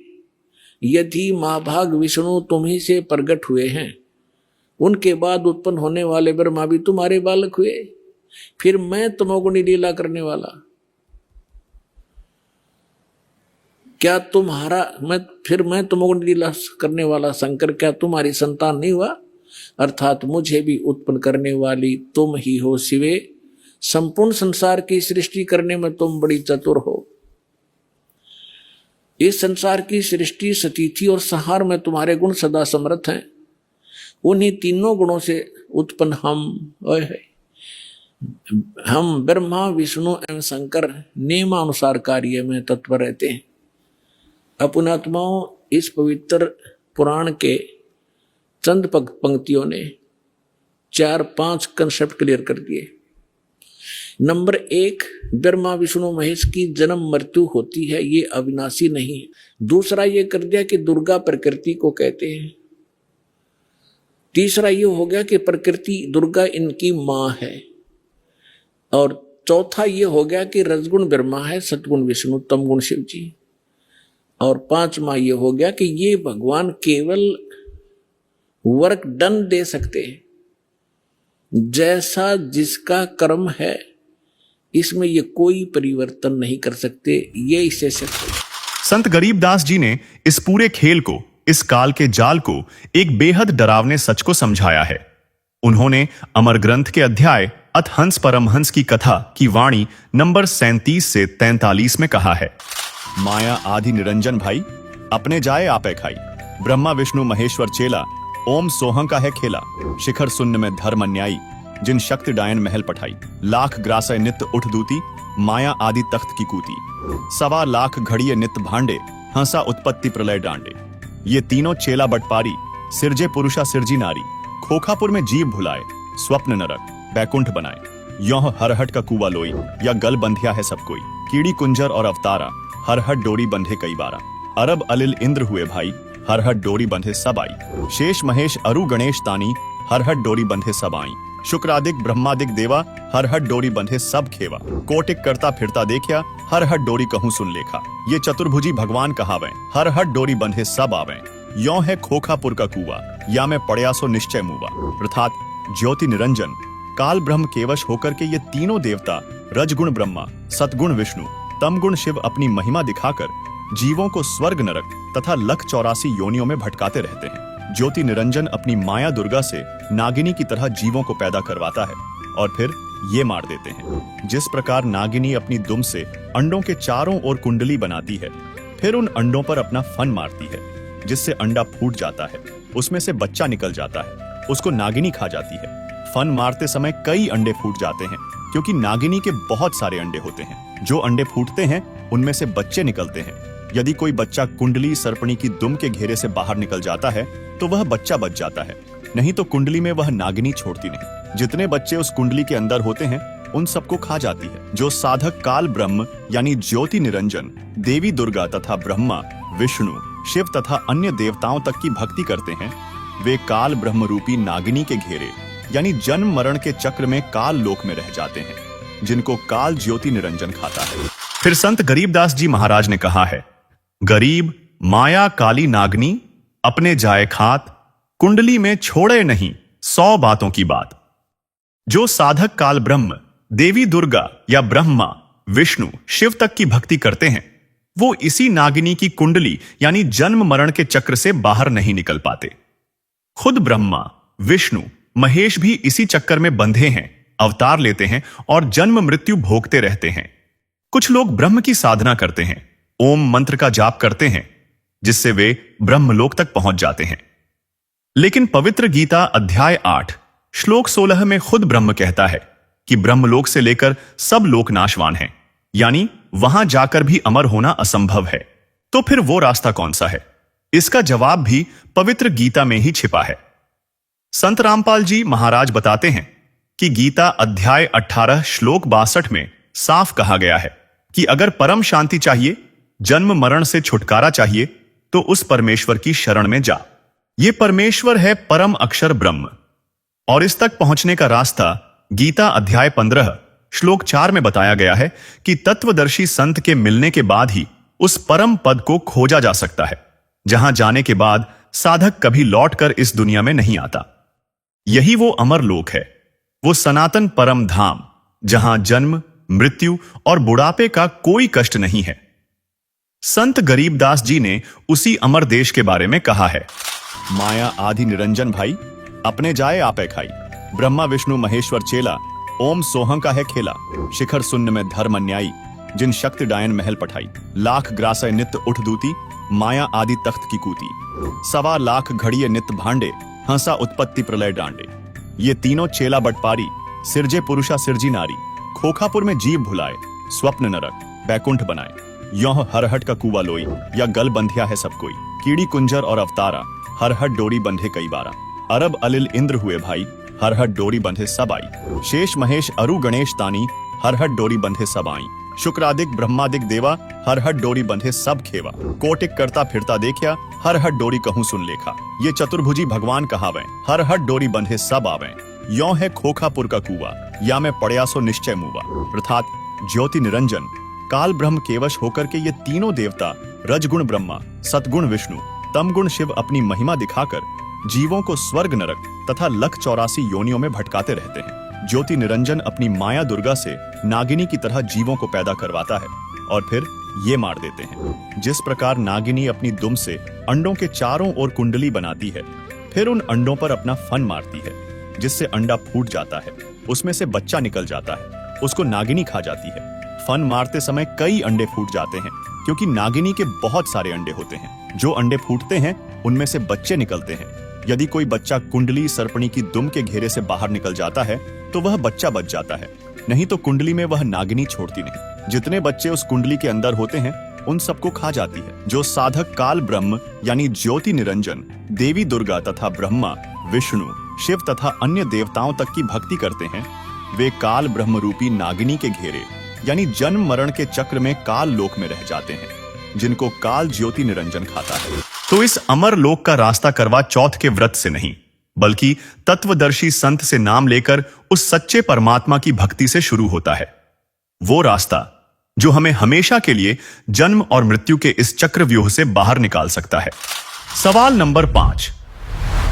यदि महाभाग विष्णु तुम ही से प्रकट हुए हैं, उनके बाद उत्पन्न होने वाले ब्रह्मा भी तुम्हारे बालक हुए, फिर मैं तमोगुणी लीला करने वाला, क्या मैं तमोगुणी लीला करने वाला शंकर क्या तुम्हारी संतान नहीं हुआ? अर्थात मुझे भी उत्पन्न करने वाली तुम ही हो शिवे। संपूर्ण संसार की सृष्टि करने में तुम बड़ी चतुर हो। इस संसार की सृष्टि, स्थिति और संहार में तुम्हारे गुण सदा समर्थ हैं। उन्हीं तीनों गुणों से उत्पन्न हम ब्रह्मा विष्णु एवं शंकर नियमानुसार कार्य में तत्पर रहते हैं। अपने आत्माओं, इस पवित्र पुराण के चंद पंक्तियों ने 4-5 कंसेप्ट क्लियर कर दिए। नंबर 1, ब्रह्मा विष्णु महेश की जन्म मृत्यु होती है, ये अविनाशी नहीं है। दूसरा ये कर दिया कि दुर्गा प्रकृति को कहते हैं। तीसरा ये हो गया कि प्रकृति दुर्गा इनकी मां है। और चौथा ये हो गया कि रजगुण ब्रह्मा है, सतगुण विष्णु, तमगुण शिव जी। और 5वां ये हो गया कि ये भगवान केवल वर्क डन दे सकते हैं, जैसा जिसका कर्म है, इसमें ये कोई परिवर्तन नहीं कर सकते। ये इसे सकते। संत गरीबदास जी ने इस पूरे खेल को, इस काल के जाल को एक बेहद डरावने सच को समझाया है। उन्होंने अमर ग्रंथ के अध्याय अथ हंस परमहंस की कथा की वाणी नंबर 37 से 43 में कहा है, माया आदि निरंजन भाई, अपने जाए आपे खाई, ब्रह्मा विष्णु महेश्वर चेला, ओम सोहं का है खेला, शिखर शून्य में धर्म अन्यायी, जिन शक्ति डायन महल पठाई, लाख ग्रासय नित्य उठ दूती, माया आदि तख्त की कूती, 1.25 लाख घड़िये नित्य भांडे, हंसा उत्पत्ति प्रलय डांडे। ये तीनों चेला बटपारी, सिरजे पुरुषा सिरजी नारी, खोखापुर में जीव भुलाए, स्वप्न नरक बैकुंठ बनाए, यों हरहट का कुआ लोई, या गल बंधिया है सब कोई, कीड़ी कुंजर और अवतारा, हरहट डोरी बंधे कई बारा, अरब अलिल इंद्र हुए भाई, हरहट डोरी बंधे सब आई, शेष महेश अरु गणेश तानी, हरहट डोरी बंधे सब आई, शुक्रादिक ब्रह्मादिक देवा हर हट डोरी बंधे सब खेवा। कोटिक करता फिरता देखिया हर हट डोरी कहूं सुन लेखा। ये चतुर्भुजी भगवान कहावें हर हट डोरी बंधे सब आवें। यों है खोखापुर का कुआ या मैं पड़या सो निश्चय मुआ। अर्थात ज्योति निरंजन काल ब्रह्म केवश होकर के ये तीनों देवता रजगुण ब्रह्मा, सतगुण विष्णु, तमगुण शिव अपनी महिमा दिखाकर जीवों को स्वर्ग नरक तथा लख 84 योनियों में भटकाते रहते हैं। ज्योति निरंजन अपनी माया दुर्गा से नागिनी की तरह जीवों को पैदा करवाता है और फिर ये मार देते हैं। जिस प्रकार नागिनी अपनी दुम से अंडों के चारों ओर कुंडली बनाती है, फिर उन अंडों पर अपना फन मारती है, जिससे अंडा फूट जाता है, उसमें से बच्चा निकल जाता है, उसको नागिनी खा जाती है। फन मारते समय कई अंडे फूट जाते हैं क्योंकि नागिनी के बहुत सारे अंडे होते हैं। जो अंडे फूटते हैं उनमें से बच्चे निकलते हैं। यदि कोई बच्चा कुंडली सर्पणी की दुम के घेरे से बाहर निकल जाता है तो वह बच्चा बच जाता है, नहीं तो कुंडली में वह नागिनी छोड़ती नहीं। जितने बच्चे उस कुंडली के अंदर होते हैं उन सबको खा जाती है। जो साधक काल ब्रह्म यानी ज्योति निरंजन देवी दुर्गा तथा ब्रह्मा, विष्णु, शिव तथा अन्य देवताओं तक की भक्ति करते हैं, वे काल ब्रह्म रूपी नागिनी के घेरे यानी जन्म मरण के चक्र में काल लोक में रह जाते हैं, जिनको काल ज्योति निरंजन खाता है। फिर संत गरीबदास जी महाराज ने कहा है, गरीब माया काली नागनी अपने जाए खात, कुंडली में छोड़े नहीं 100 बातों की बात। जो साधक काल ब्रह्म देवी दुर्गा या ब्रह्मा, विष्णु, शिव तक की भक्ति करते हैं, वो इसी नागिनी की कुंडली यानी जन्म मरण के चक्र से बाहर नहीं निकल पाते। खुद ब्रह्मा, विष्णु, महेश भी इसी चक्कर में बंधे हैं, अवतार लेते हैं और जन्म मृत्यु भोगते रहते हैं। कुछ लोग ब्रह्म की साधना करते हैं, ओम मंत्र का जाप करते हैं, जिससे वे ब्रह्मलोक तक पहुंच जाते हैं। लेकिन पवित्र गीता अध्याय 8 श्लोक 16 में खुद ब्रह्म कहता है कि ब्रह्मलोक से लेकर सब लोक नाशवान हैं, यानी वहां जाकर भी अमर होना असंभव है। तो फिर वो रास्ता कौन सा है? इसका जवाब भी पवित्र गीता में ही छिपा है। संत रामपाल जी महाराज बताते हैं कि गीता अध्याय 18 श्लोक 62 में साफ कहा गया है कि अगर परम शांति चाहिए, जन्म मरण से छुटकारा चाहिए, तो उस परमेश्वर की शरण में जा। ये परमेश्वर है परम अक्षर ब्रह्म। और इस तक पहुंचने का रास्ता गीता अध्याय 15 श्लोक 4 में बताया गया है कि तत्वदर्शी संत के मिलने के बाद ही उस परम पद को खोजा जा सकता है, जहां जाने के बाद साधक कभी लौटकर इस दुनिया में नहीं आता। यही वो अमर लोक है, वो सनातन परम धाम, जहां जन्म, मृत्यु और बुढ़ापे का कोई कष्ट नहीं है। संत गरीबदास जी ने उसी अमर देश के बारे में कहा है, माया आदि निरंजन भाई, अपने जाए आपे खाई। ब्रह्मा विष्णु महेश्वर चेला, ओम सोहं का है खेला। शिखर शून्य में धर्म अन्यायी, जिन शक्ति डायन महल पठाई। लाख ग्रासय नित्य उठ दूती, माया आदि तख्त की कूती। 1.25 लाख घड़िए नित्य भांडे, हंसा उत्पत्ति प्रलय डांडे। ये तीनों चेला बटपारी, सिरजे पुरुषा सिरजी नारी। खोखापुर में जीव भुलाए, स्वप्न नरक बैकुंठ बनाए। यों हरहट का कुआ लोई, या गल बंधिया है सब कोई। कीड़ी कुंजर और अवतारा, हरहट डोरी बंधे कई बारा। अरब अलिल इंद्र हुए भाई, हरहट डोरी बंधे सब आई। शेष महेश अरु गणेश तानी, हरहट डोरी बंधे सब आई। शुक्रादिक ब्रह्मादिक देवा, हरहट डोरी बंधे सब खेवा। कोटिक करता फिरता देखिया, हरहट डोरी कहूं सुन लेखा। ये चतुर्भुजी भगवान कहावें, हरहट डोरी बंधे सब आवें। यों है खोखापुर का कुआ या मैं पड़या सो निश्चय मुआ। अर्थात ज्योति निरंजन काल ब्रह्म केवश होकर के ये तीनों देवता रजगुण ब्रह्मा, सतगुण विष्णु, तमगुण शिव अपनी महिमा दिखाकर जीवों को स्वर्ग नरक तथा लख 84 योनियों में भटकाते रहते हैं। ज्योति निरंजन अपनी माया दुर्गा से नागिनी की तरह जीवों को पैदा करवाता है और फिर ये मार देते हैं। जिस प्रकार नागिनी अपनी दुम से अंडों के चारों ओर कुंडली बनाती है, फिर उन अंडों पर अपना फन मारती है, जिससे अंडा फूट जाता है, उसमें से बच्चा निकल जाता है, उसको नागिनी खा जाती है। फन मारते समय कई अंडे फूट जाते हैं क्योंकि नागिनी के बहुत सारे अंडे होते हैं। जो अंडे फूटते हैं उनमें से बच्चे निकलते हैं। यदि कोई बच्चा कुंडली सर्पणी की दुम के घेरे से बाहर निकल जाता है तो वह बच्चा बच जाता है, नहीं तो कुंडली में वह नागिनी छोड़ती नहीं। जितने बच्चे उस कुंडली के अंदर होते हैं उन सबको खा जाती है। जो साधक काल ब्रह्म यानी ज्योति निरंजन देवी दुर्गा तथा ब्रह्मा, विष्णु, शिव तथा अन्य देवताओं तक की भक्ति करते हैं, वे काल ब्रह्म रूपी नागिनी के घेरे यानी जन्म मरण के चक्र में काल लोक में रह जाते हैं, जिनको काल ज्योति निरंजन खाता है। तो इस अमर लोक का रास्ता करवा चौथ के व्रत से नहीं, बल्कि तत्वदर्शी संत से नाम लेकर उस सच्चे परमात्मा की भक्ति से शुरू होता है। वो रास्ता जो हमें हमेशा के लिए जन्म और मृत्यु के इस चक्रव्यूह से बाहर निकाल सकता है। सवाल नंबर 5,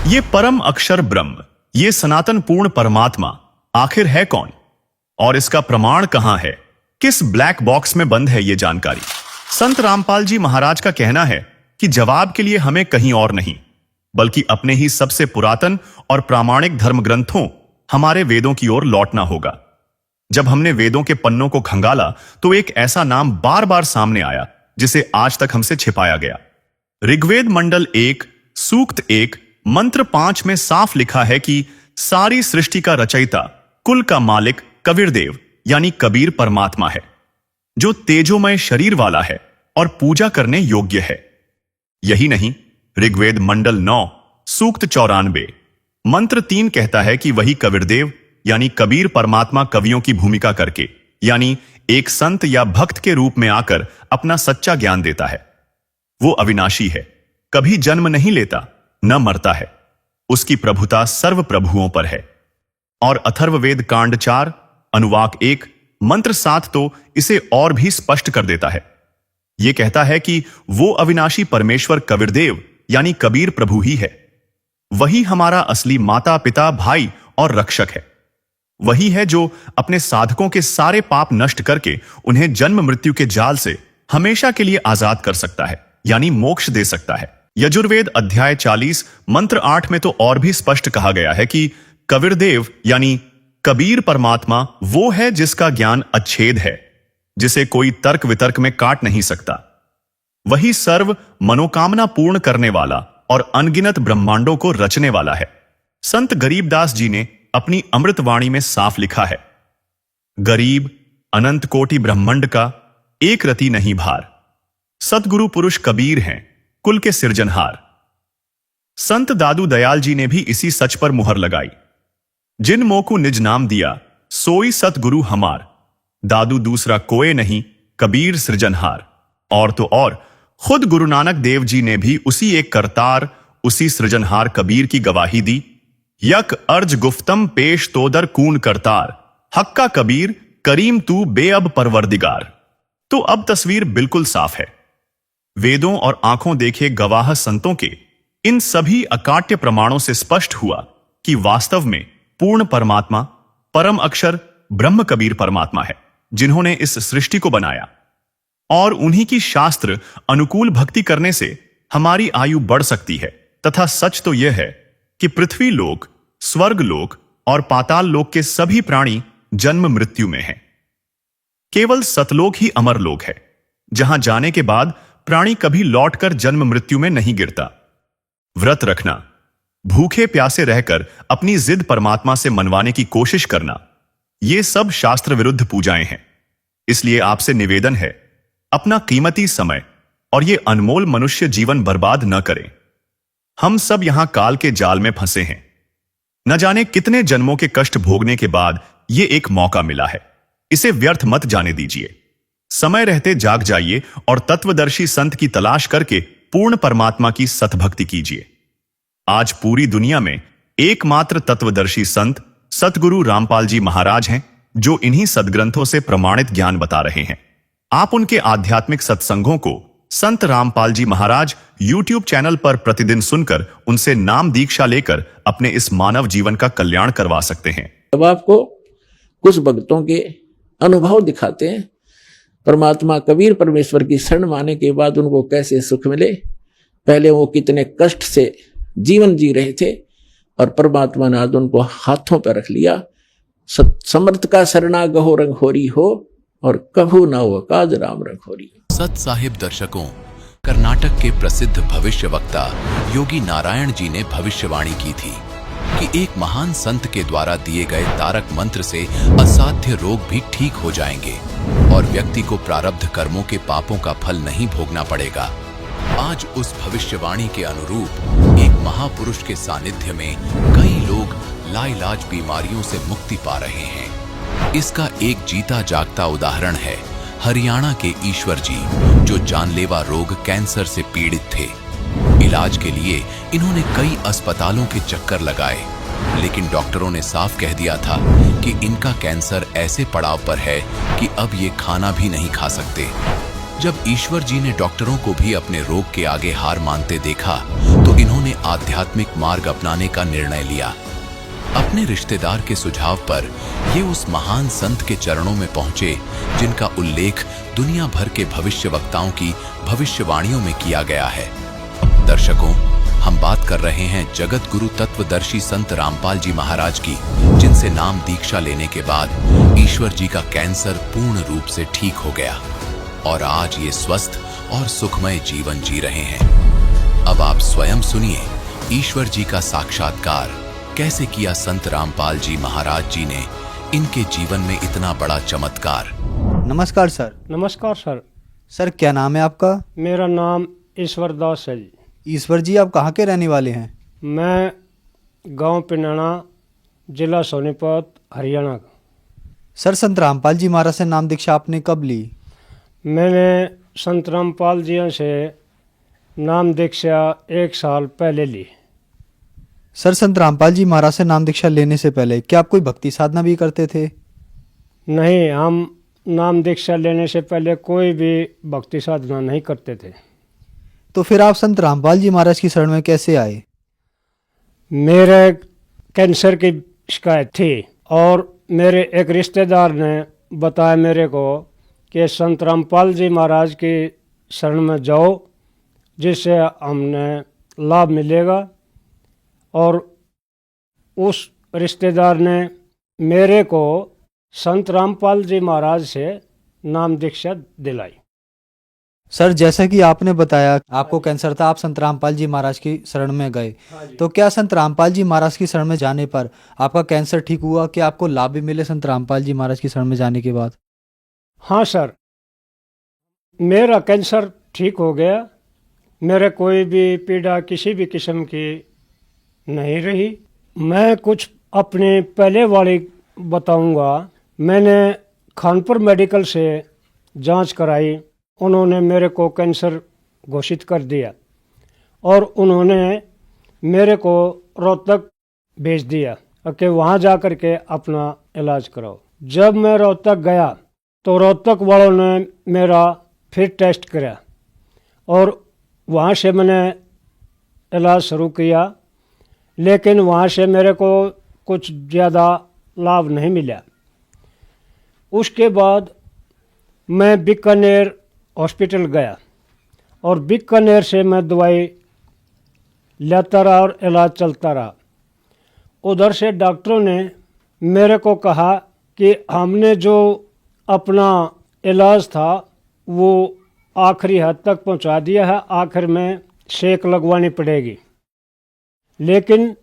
ये परम अक्षर ब्रह्म, ये सनातन पूर्ण परमात्मा आखिर है कौन और इसका प्रमाण कहां है? किस ब्लैक बॉक्स में बंद है ये जानकारी? संत रामपाल जी महाराज का कहना है कि जवाब के लिए हमें कहीं और नहीं बल्कि अपने ही सबसे पुरातन और प्रामाणिक धर्म ग्रंथों हमारे वेदों की ओर लौटना होगा। जब हमने वेदों के पन्नों को खंगाला तो एक ऐसा नाम बार बार सामने आया जिसे आज तक हमसे छिपाया गया। ऋग्वेद मंडल 1 सूक्त 1 मंत्र 5 में साफ लिखा है कि सारी सृष्टि का रचयिता, कुल का मालिक कबीरदेव यानी कबीर परमात्मा है, जो तेजोमय शरीर वाला है और पूजा करने योग्य है। यही नहीं, ऋग्वेद मंडल 9 सूक्त 94 मंत्र 3 कहता है कि वही कबीरदेव यानी कबीर परमात्मा कवियों की भूमिका करके यानी एक संत या भक्त के रूप में आकर अपना सच्चा ज्ञान देता है। वो अविनाशी है, कभी जन्म नहीं लेता, न मरता है। उसकी प्रभुता सर्व प्रभुओं पर है। और अथर्ववेद कांड 4 अनुवाक 1 मंत्र 7 तो इसे और भी स्पष्ट कर देता है। यह कहता है कि वो अविनाशी परमेश्वर कबीरदेव यानी कबीर प्रभु ही है। वही हमारा असली माता पिता भाई और रक्षक है। वही है जो अपने साधकों के सारे पाप नष्ट करके उन्हें जन्म मृत्यु के जाल से हमेशा के लिए आजाद कर सकता है यानी मोक्ष दे सकता है। यजुर्वेद अध्याय 40 मंत्र 8 में तो और भी स्पष्ट कहा गया है कि कबीरदेव यानी कबीर परमात्मा वो है जिसका ज्ञान अच्छेद है, जिसे कोई तर्क वितर्क में काट नहीं सकता। वही सर्व मनोकामना पूर्ण करने वाला और अनगिनत ब्रह्मांडों को रचने वाला है। संत गरीबदास जी ने अपनी अमृतवाणी में साफ लिखा है, गरीब अनंत कोटि ब्रह्मांड का एक रति नहीं भार, सतगुरु पुरुष कबीर हैं कुल के सिरजनहार। संत दादू दयाल जी ने भी इसी सच पर मुहर लगाई, जिन मोकु निज नाम दिया सोई सतगुरु हमार, दादू दूसरा कोई नहीं कबीर सृजनहार। और तो और खुद गुरु नानक देव जी ने भी उसी एक करतार, उसी सृजनहार कबीर की गवाही दी, यक अर्ज गुफ्तम पेश तोदर कून करतार, हक्का कबीर करीम तू बेअब परवरदिगार। तो अब तस्वीर बिल्कुल साफ है। वेदों और आंखों देखे गवाह संतों के इन सभी अकाट्य प्रमाणों से स्पष्ट हुआ कि वास्तव में पूर्ण परमात्मा परम अक्षर ब्रह्म कबीर परमात्मा है, जिन्होंने इस सृष्टि को बनाया। और उन्हीं की शास्त्र अनुकूल भक्ति करने से हमारी आयु बढ़ सकती है। तथा सच तो यह है कि पृथ्वी लोक, स्वर्ग लोक और पाताल लोक के सभी प्राणी जन्म मृत्यु में हैं। केवल सतलोक ही अमर लोक है, जहां जाने के बाद प्राणी कभी लौटकर जन्म मृत्यु में नहीं गिरता। व्रत रखना, भूखे प्यासे रहकर अपनी जिद परमात्मा से मनवाने की कोशिश करना, ये सब शास्त्र विरुद्ध पूजाएं हैं। इसलिए आपसे निवेदन है, अपना कीमती समय और ये अनमोल मनुष्य जीवन बर्बाद न करें। हम सब यहां काल के जाल में फंसे हैं। न जाने कितने जन्मों के कष्ट भोगने के बाद ये एक मौका मिला है, इसे व्यर्थ मत जाने दीजिए। समय रहते जाग जाइए और तत्वदर्शी संत की तलाश करके पूर्ण परमात्मा की सतभक्ति कीजिए। आज पूरी दुनिया में एकमात्र तत्वदर्शी संत सतगुरु रामपाल जी महाराज हैं, जो इन्हीं सदग्रंथों से प्रमाणित ज्ञान बता रहे हैं। आप उनके आध्यात्मिक सत्संगों को संत रामपाल जी महाराज YouTube चैनल पर प्रतिदिन सुनकर उनसे नाम दीक्षा लेकर अपने इस मानव जीवन का कल्याण करवा सकते हैं। अब आपको कुछ भक्तों के अनुभव दिखाते हैं, परमात्मा कबीर परमेश्वर की शरण माने के बाद उनको कैसे सुख मिले। पहले वो कितने कष्ट से जीवन जी रहे थे और परमात्मा ने आज उनको हाथों पर रख लिया। समर्थ का शरणा गहो रंग होरी हो और कभू ना हो काज राम रंग होरी। सत साहिब दर्शकों, कर्नाटक के प्रसिद्ध भविष्य वक्ता योगी नारायण जी ने भविष्यवाणी की थी कि एक महान संत के द्वारा दिए गए तारक मंत्र से असाध्य रोग भी ठीक हो जाएंगे और व्यक्ति को प्रारब्ध कर्मों के पापों का फल नहीं भोगना पड़ेगा। आज उस भविष्यवाणी के अनुरूप एक महापुरुष के सानिध्य में कई लोग लाइलाज बीमारियों से मुक्ति पा रहे हैं। इसका एक जीता जागता उदाहरण है हरियाणा के ईश्वर जी, जो जानलेवा रोग कैंसर से पीड़ित थे। इलाज के लिए इन्होंने कई अस्पतालों के चक्कर लगाए, लेकिन डॉक्टरों ने साफ कह दिया था कि इनका कैंसर ऐसे पड़ाव पर है कि अब ये खाना भी नहीं खा सकते। जब ईश्वर जी ने डॉक्टरों को भी अपने रोग के आगे हार मानते देखा तो इन्होंने आध्यात्मिक मार्ग अपनाने का निर्णय लिया। अपने रिश्तेदार के सुझाव पर ये उस महान संत के चरणों में पहुंचे जिनका उल्लेख दुनिया भर के भविष्यवक्ताओं की भविष्यवाणियों में किया गया है। दर्शकों, हम बात कर रहे हैं जगत गुरु तत्वदर्शी संत रामपाल जी महाराज की, जिनसे नाम दीक्षा लेने के बाद ईश्वर जी का कैंसर पूर्ण रूप से ठीक हो गया और आज ये स्वस्थ और सुखमय जीवन जी रहे हैं। अब आप स्वयं सुनिए ईश्वर जी का साक्षात्कार कैसे किया संत रामपाल जी महाराज जी ने, इनके जीवन में इतना बड़ा चमत्कार। नमस्कार सर। नमस्कार सर। सर क्या नाम है आपका? मेरा नाम ईश्वर दास है जी। ईश्वर जी, आप कहाँ के रहने वाले हैं? मैं गांव पिनाना, जिला सोनीपत, हरियाणा का। सर संत रामपाल जी महाराज से नाम दीक्षा आपने कब ली? मैंने संत रामपाल जी से नाम दीक्षा 1 साल पहले ली। सर संत रामपाल जी महाराज से नाम दीक्षा लेने से पहले क्या आप कोई भक्ति साधना भी करते थे? नहीं, हम नाम दीक्षा लेने से पहले कोई भी भक्ति साधना नहीं करते थे। तो फिर आप संत रामपाल जी महाराज की शरण में कैसे आए? मेरे कैंसर की शिकायत थी और मेरे एक रिश्तेदार ने बताया मेरे को कि संत रामपाल जी महाराज की शरण में जाओ, जिससे हमने लाभ मिलेगा। और उस रिश्तेदार ने मेरे को संत रामपाल जी महाराज से नाम दीक्षा दिलाई। सर जैसा कि आपने बताया आपको कैंसर था, आप संत रामपाल जी महाराज की शरण में गए, तो क्या संत रामपाल जी महाराज की शरण में जाने पर आपका कैंसर ठीक हुआ? क्या आपको लाभ भी मिले संत रामपाल जी महाराज की शरण में जाने के बाद? हाँ सर, मेरा कैंसर ठीक हो गया। मेरे कोई भी पीड़ा किसी भी किस्म की नहीं रही। मैं कुछ अपने पहले वाली बताऊंगा। मैंने खानपुर मेडिकल से जांच कराई, उन्होंने मेरे को कैंसर घोषित कर दिया और उन्होंने मेरे को रोहतक भेज दिया कि वहाँ जा कर के अपना इलाज कराओ। जब मैं रोहतक गया तो रोहतक वालों ने मेरा फिर टेस्ट किया और वहाँ से मैंने इलाज शुरू किया, लेकिन वहाँ से मेरे को कुछ ज़्यादा लाभ नहीं मिला। उसके बाद मैं बीकानेर हॉस्पिटल गया और बीकानेर से मैं दवाई लेता रहा और इलाज चलता रहा। उधर से डॉक्टरों ने मेरे को कहा कि हमने जो अपना इलाज था वो आखिरी हद तक पहुंचा दिया है, आखिर में सेक लगवानी पड़ेगी। लेकिन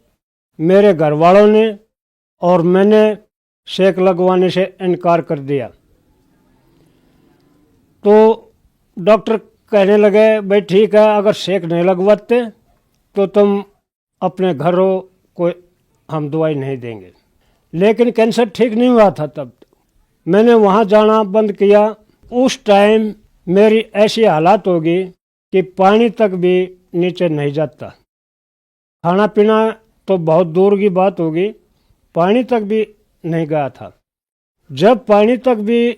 मेरे घर वालों ने और मैंने सेक लगवाने से इनकार कर दिया। तो डॉक्टर कहने लगे, भाई ठीक है, अगर सेक नहीं लगवाते तो तुम अपने घरों को हम दवाई नहीं देंगे। लेकिन कैंसर ठीक नहीं हुआ था तब। मैंने वहाँ जाना बंद किया। उस टाइम मेरी ऐसी हालत होगी कि पानी तक भी नीचे नहीं जाता। खाना पीना तो बहुत दूर की बात होगी, पानी तक भी नहीं गया था। जब पानी तक भी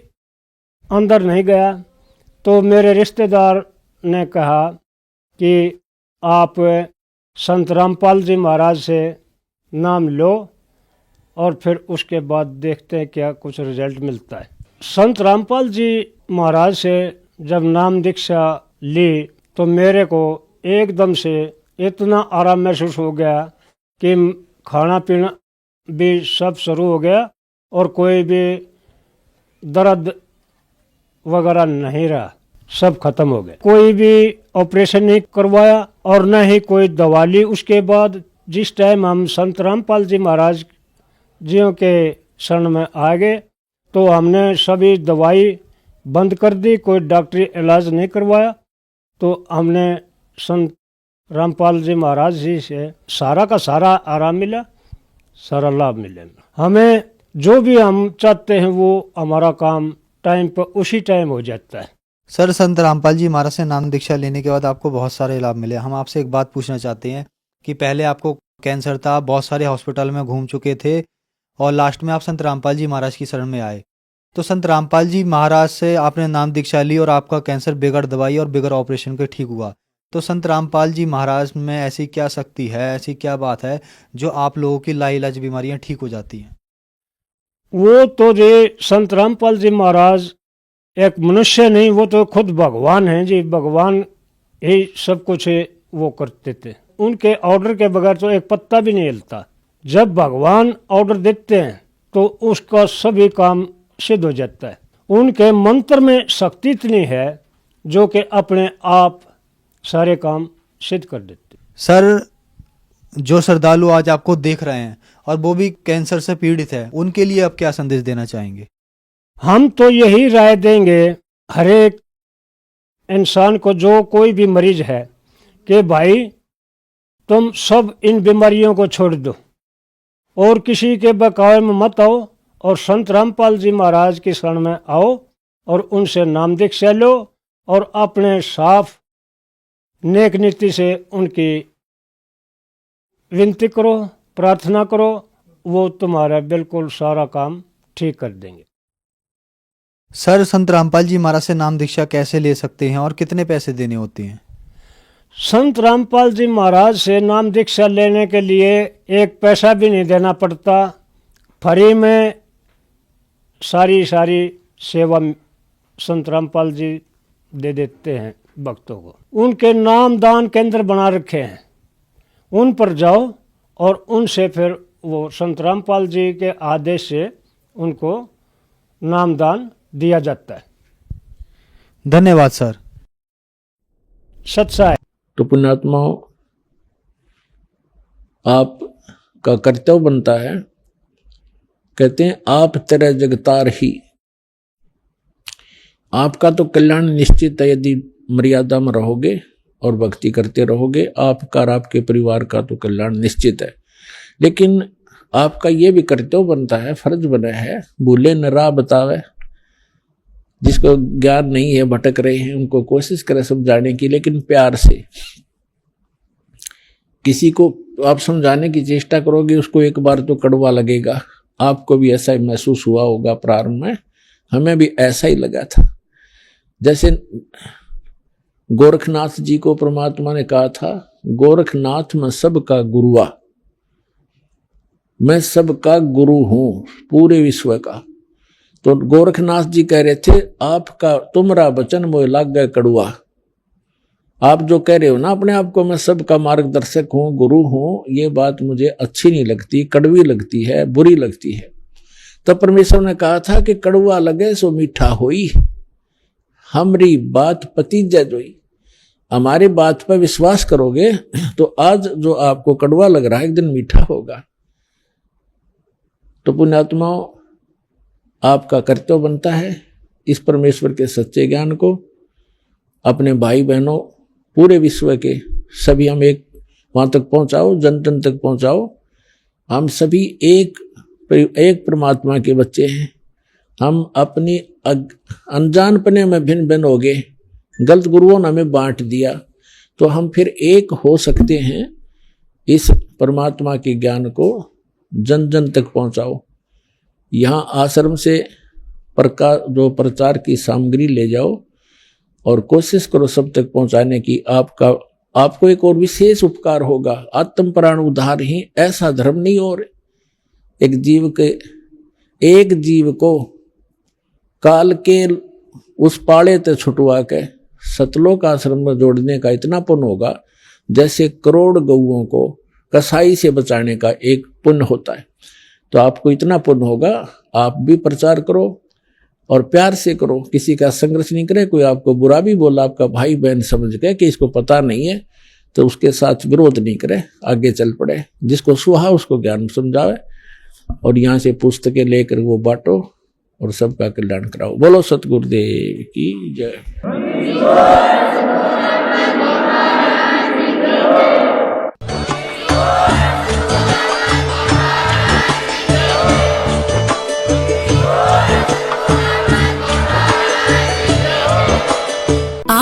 अंदर नहीं गया तो मेरे रिश्तेदार ने कहा कि आप संत रामपाल जी महाराज से नाम लो और फिर उसके बाद देखते हैं क्या कुछ रिजल्ट मिलता है। संत रामपाल जी महाराज से जब नाम दीक्षा ली तो मेरे को एकदम से इतना आराम महसूस हो गया कि खाना पीना भी सब शुरू हो गया और कोई भी दर्द वगैरह नहीं रहा, सब खत्म हो गए। कोई भी ऑपरेशन नहीं करवाया और न ही कोई दवा ली। उसके बाद जिस टाइम हम संत रामपाल जी महाराज जियों के शरण में आ गए तो हमने सभी दवाई बंद कर दी, कोई डॉक्टरी इलाज नहीं करवाया। तो हमने संत रामपाल जी महाराज जी से सारा का सारा आराम मिला, सारा लाभ मिले। हमें जो भी हम चाहते हैं वो हमारा काम टाइम पर उसी टाइम हो जाता है। सर, संत रामपाल जी महाराज से नाम दीक्षा लेने के बाद आपको बहुत सारे लाभ मिले। हम आपसे एक बात पूछना चाहते हैं कि पहले आपको कैंसर था, बहुत सारे हॉस्पिटल में घूम चुके थे और लास्ट में आप संत रामपाल जी महाराज की शरण में आए। तो संत रामपाल जी महाराज से आपने नाम दीक्षा ली और आपका कैंसर बगैर दवाई और बगैर ऑपरेशन के ठीक हुआ। तो संत रामपाल जी महाराज में ऐसी क्या शक्ति है, ऐसी क्या बात है जो आप लोगों की लाइलाज बीमारियां ठीक हो जाती हैं? वो तो ये संत रामपाल जी महाराज एक मनुष्य नहीं, वो तो खुद भगवान हैं जी। भगवान ही सब कुछ वो करते थे। उनके ऑर्डर के बगैर तो एक पत्ता भी नहीं हिलता। जब भगवान ऑर्डर देते हैं तो उसका सभी काम सिद्ध हो जाता है। उनके मंत्र में शक्ति इतनी है जो कि अपने आप सारे काम सिद्ध कर देते। सर, जो श्रद्धालु आज आपको देख रहे हैं और वो भी कैंसर से पीड़ित है, उनके लिए आप क्या संदेश देना चाहेंगे? हम तो यही राय देंगे हर एक इंसान को, जो कोई भी मरीज है, कि भाई तुम सब इन बीमारियों को छोड़ दो और किसी के बहकावे में मत आओ और संत रामपाल जी महाराज की शरण में आओ और उनसे नाम दीक्षा लो और अपने साफ नेक नीति से उनकी विनती करो, प्रार्थना करो, वो तुम्हारा बिल्कुल सारा काम ठीक कर देंगे। सर, संत रामपाल जी महाराज से नाम दीक्षा कैसे ले सकते हैं और कितने पैसे देने होते हैं? संत रामपाल जी महाराज से नाम दीक्षा लेने के लिए एक पैसा भी नहीं देना पड़ता। फ्री में सारी सेवा संत रामपाल जी दे देते हैं भक्तों को। उनके नाम दान केंद्र बना रखे हैं, उन पर जाओ और उनसे फिर वो संत रामपाल जी के आदेश से उनको नाम दान दिया जाता है। धन्यवाद सर। सच्चाई। तो पुण्यात्माओं, आपका कर्तव्य बनता है, कहते हैं आप तेरे जगतार ही। आपका तो कल्याण निश्चित है यदि मर्यादा में रहोगे और भक्ति करते रहोगे। आपका और आपके परिवार का तो कल्याण निश्चित है, लेकिन आपका ये भी कर्तव्य बनता है, फर्ज बना है, भूले न राह बतावे। जिसको ज्ञान नहीं है, भटक रहे हैं, उनको कोशिश करें समझाने की, लेकिन प्यार से। किसी को आप समझाने की चेष्टा करोगे, उसको एक बार तो कड़वा लगेगा। आपको भी ऐसा ही महसूस हुआ होगा प्रारंभ में, हमें भी ऐसा ही लगा था। जैसे गोरखनाथ जी को परमात्मा ने कहा था, गोरखनाथ मैं सबका गुरुआ, मैं सबका गुरु हूं पूरे विश्व का। तो गोरखनाथ जी कह रहे थे, आपका तुमरा वचन मोह लाग गए कड़ुआ। आप जो कह रहे हो ना अपने आप को, मैं सबका मार्गदर्शक हूं, गुरु हूं, ये बात मुझे अच्छी नहीं लगती, कड़वी लगती है, बुरी लगती है। तब परमेश्वर ने कहा था कि कड़वा लगे सो मीठा होई, हमरी बात पतीजा जोई। हमारी बात पर विश्वास करोगे तो आज जो आपको कड़वा लग रहा है एक दिन मीठा होगा। तो पुण्यात्माओं, आपका कर्तव्य बनता है इस परमेश्वर के सच्चे ज्ञान को अपने भाई बहनों पूरे विश्व के सभी हम एक वहां तक पहुंचाओ, जन जन तक पहुंचाओ। हम सभी एक परमात्मा के बच्चे हैं। हम अपनी अनजानपने में भिन्न भिन्न हो गए, गलत गुरुओं ने हमें बांट दिया, तो हम फिर एक हो सकते हैं। इस परमात्मा के ज्ञान को जन जन तक पहुंचाओ। यहाँ आश्रम से प्रचार की सामग्री ले जाओ और कोशिश करो सब तक पहुंचाने की। आपको एक और विशेष उपकार होगा, आत्म प्राण उद्धार ही ऐसा धर्म नहीं। और एक जीव को काल के उस पाड़े ते छुटवा के सतलोक आश्रम में जोड़ने का इतना पुण्य होगा जैसे करोड़ गौओं को कसाई से बचाने का एक पुण्य होता है। तो आपको इतना पुण्य होगा, आप भी प्रचार करो और प्यार से करो, किसी का संघर्ष नहीं करे। कोई आपको बुरा भी बोला, आपका भाई बहन समझ गए कि इसको पता नहीं है, तो उसके साथ विरोध नहीं करे, आगे चल पड़े। जिसको सुहा उसको ज्ञान समझावे और यहाँ से पुस्तकें लेकर वो बांटो और सबका कल्याण कराओ। बोलो सतगुरुदेव की जय।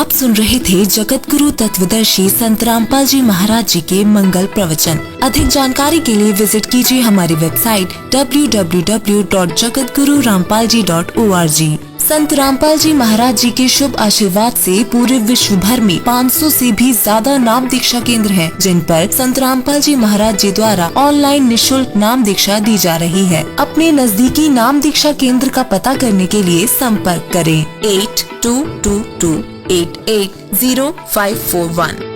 आप सुन रहे थे जगत गुरु तत्वदर्शी संत रामपाल जी महाराज जी के मंगल प्रवचन। अधिक जानकारी के लिए विजिट कीजिए हमारी वेबसाइट www.jagatgururampalji.org। संत रामपाल जी महाराज जी के शुभ आशीर्वाद से पूरे विश्व भर में 500 से भी ज्यादा नाम दीक्षा केंद्र हैं, जिन पर संत रामपाल जी महाराज जी द्वारा ऑनलाइन निशुल्क नाम दीक्षा दी जा रही है। अपने नजदीकी नाम दीक्षा केंद्र का पता करने के लिए संपर्क करें 8222880541।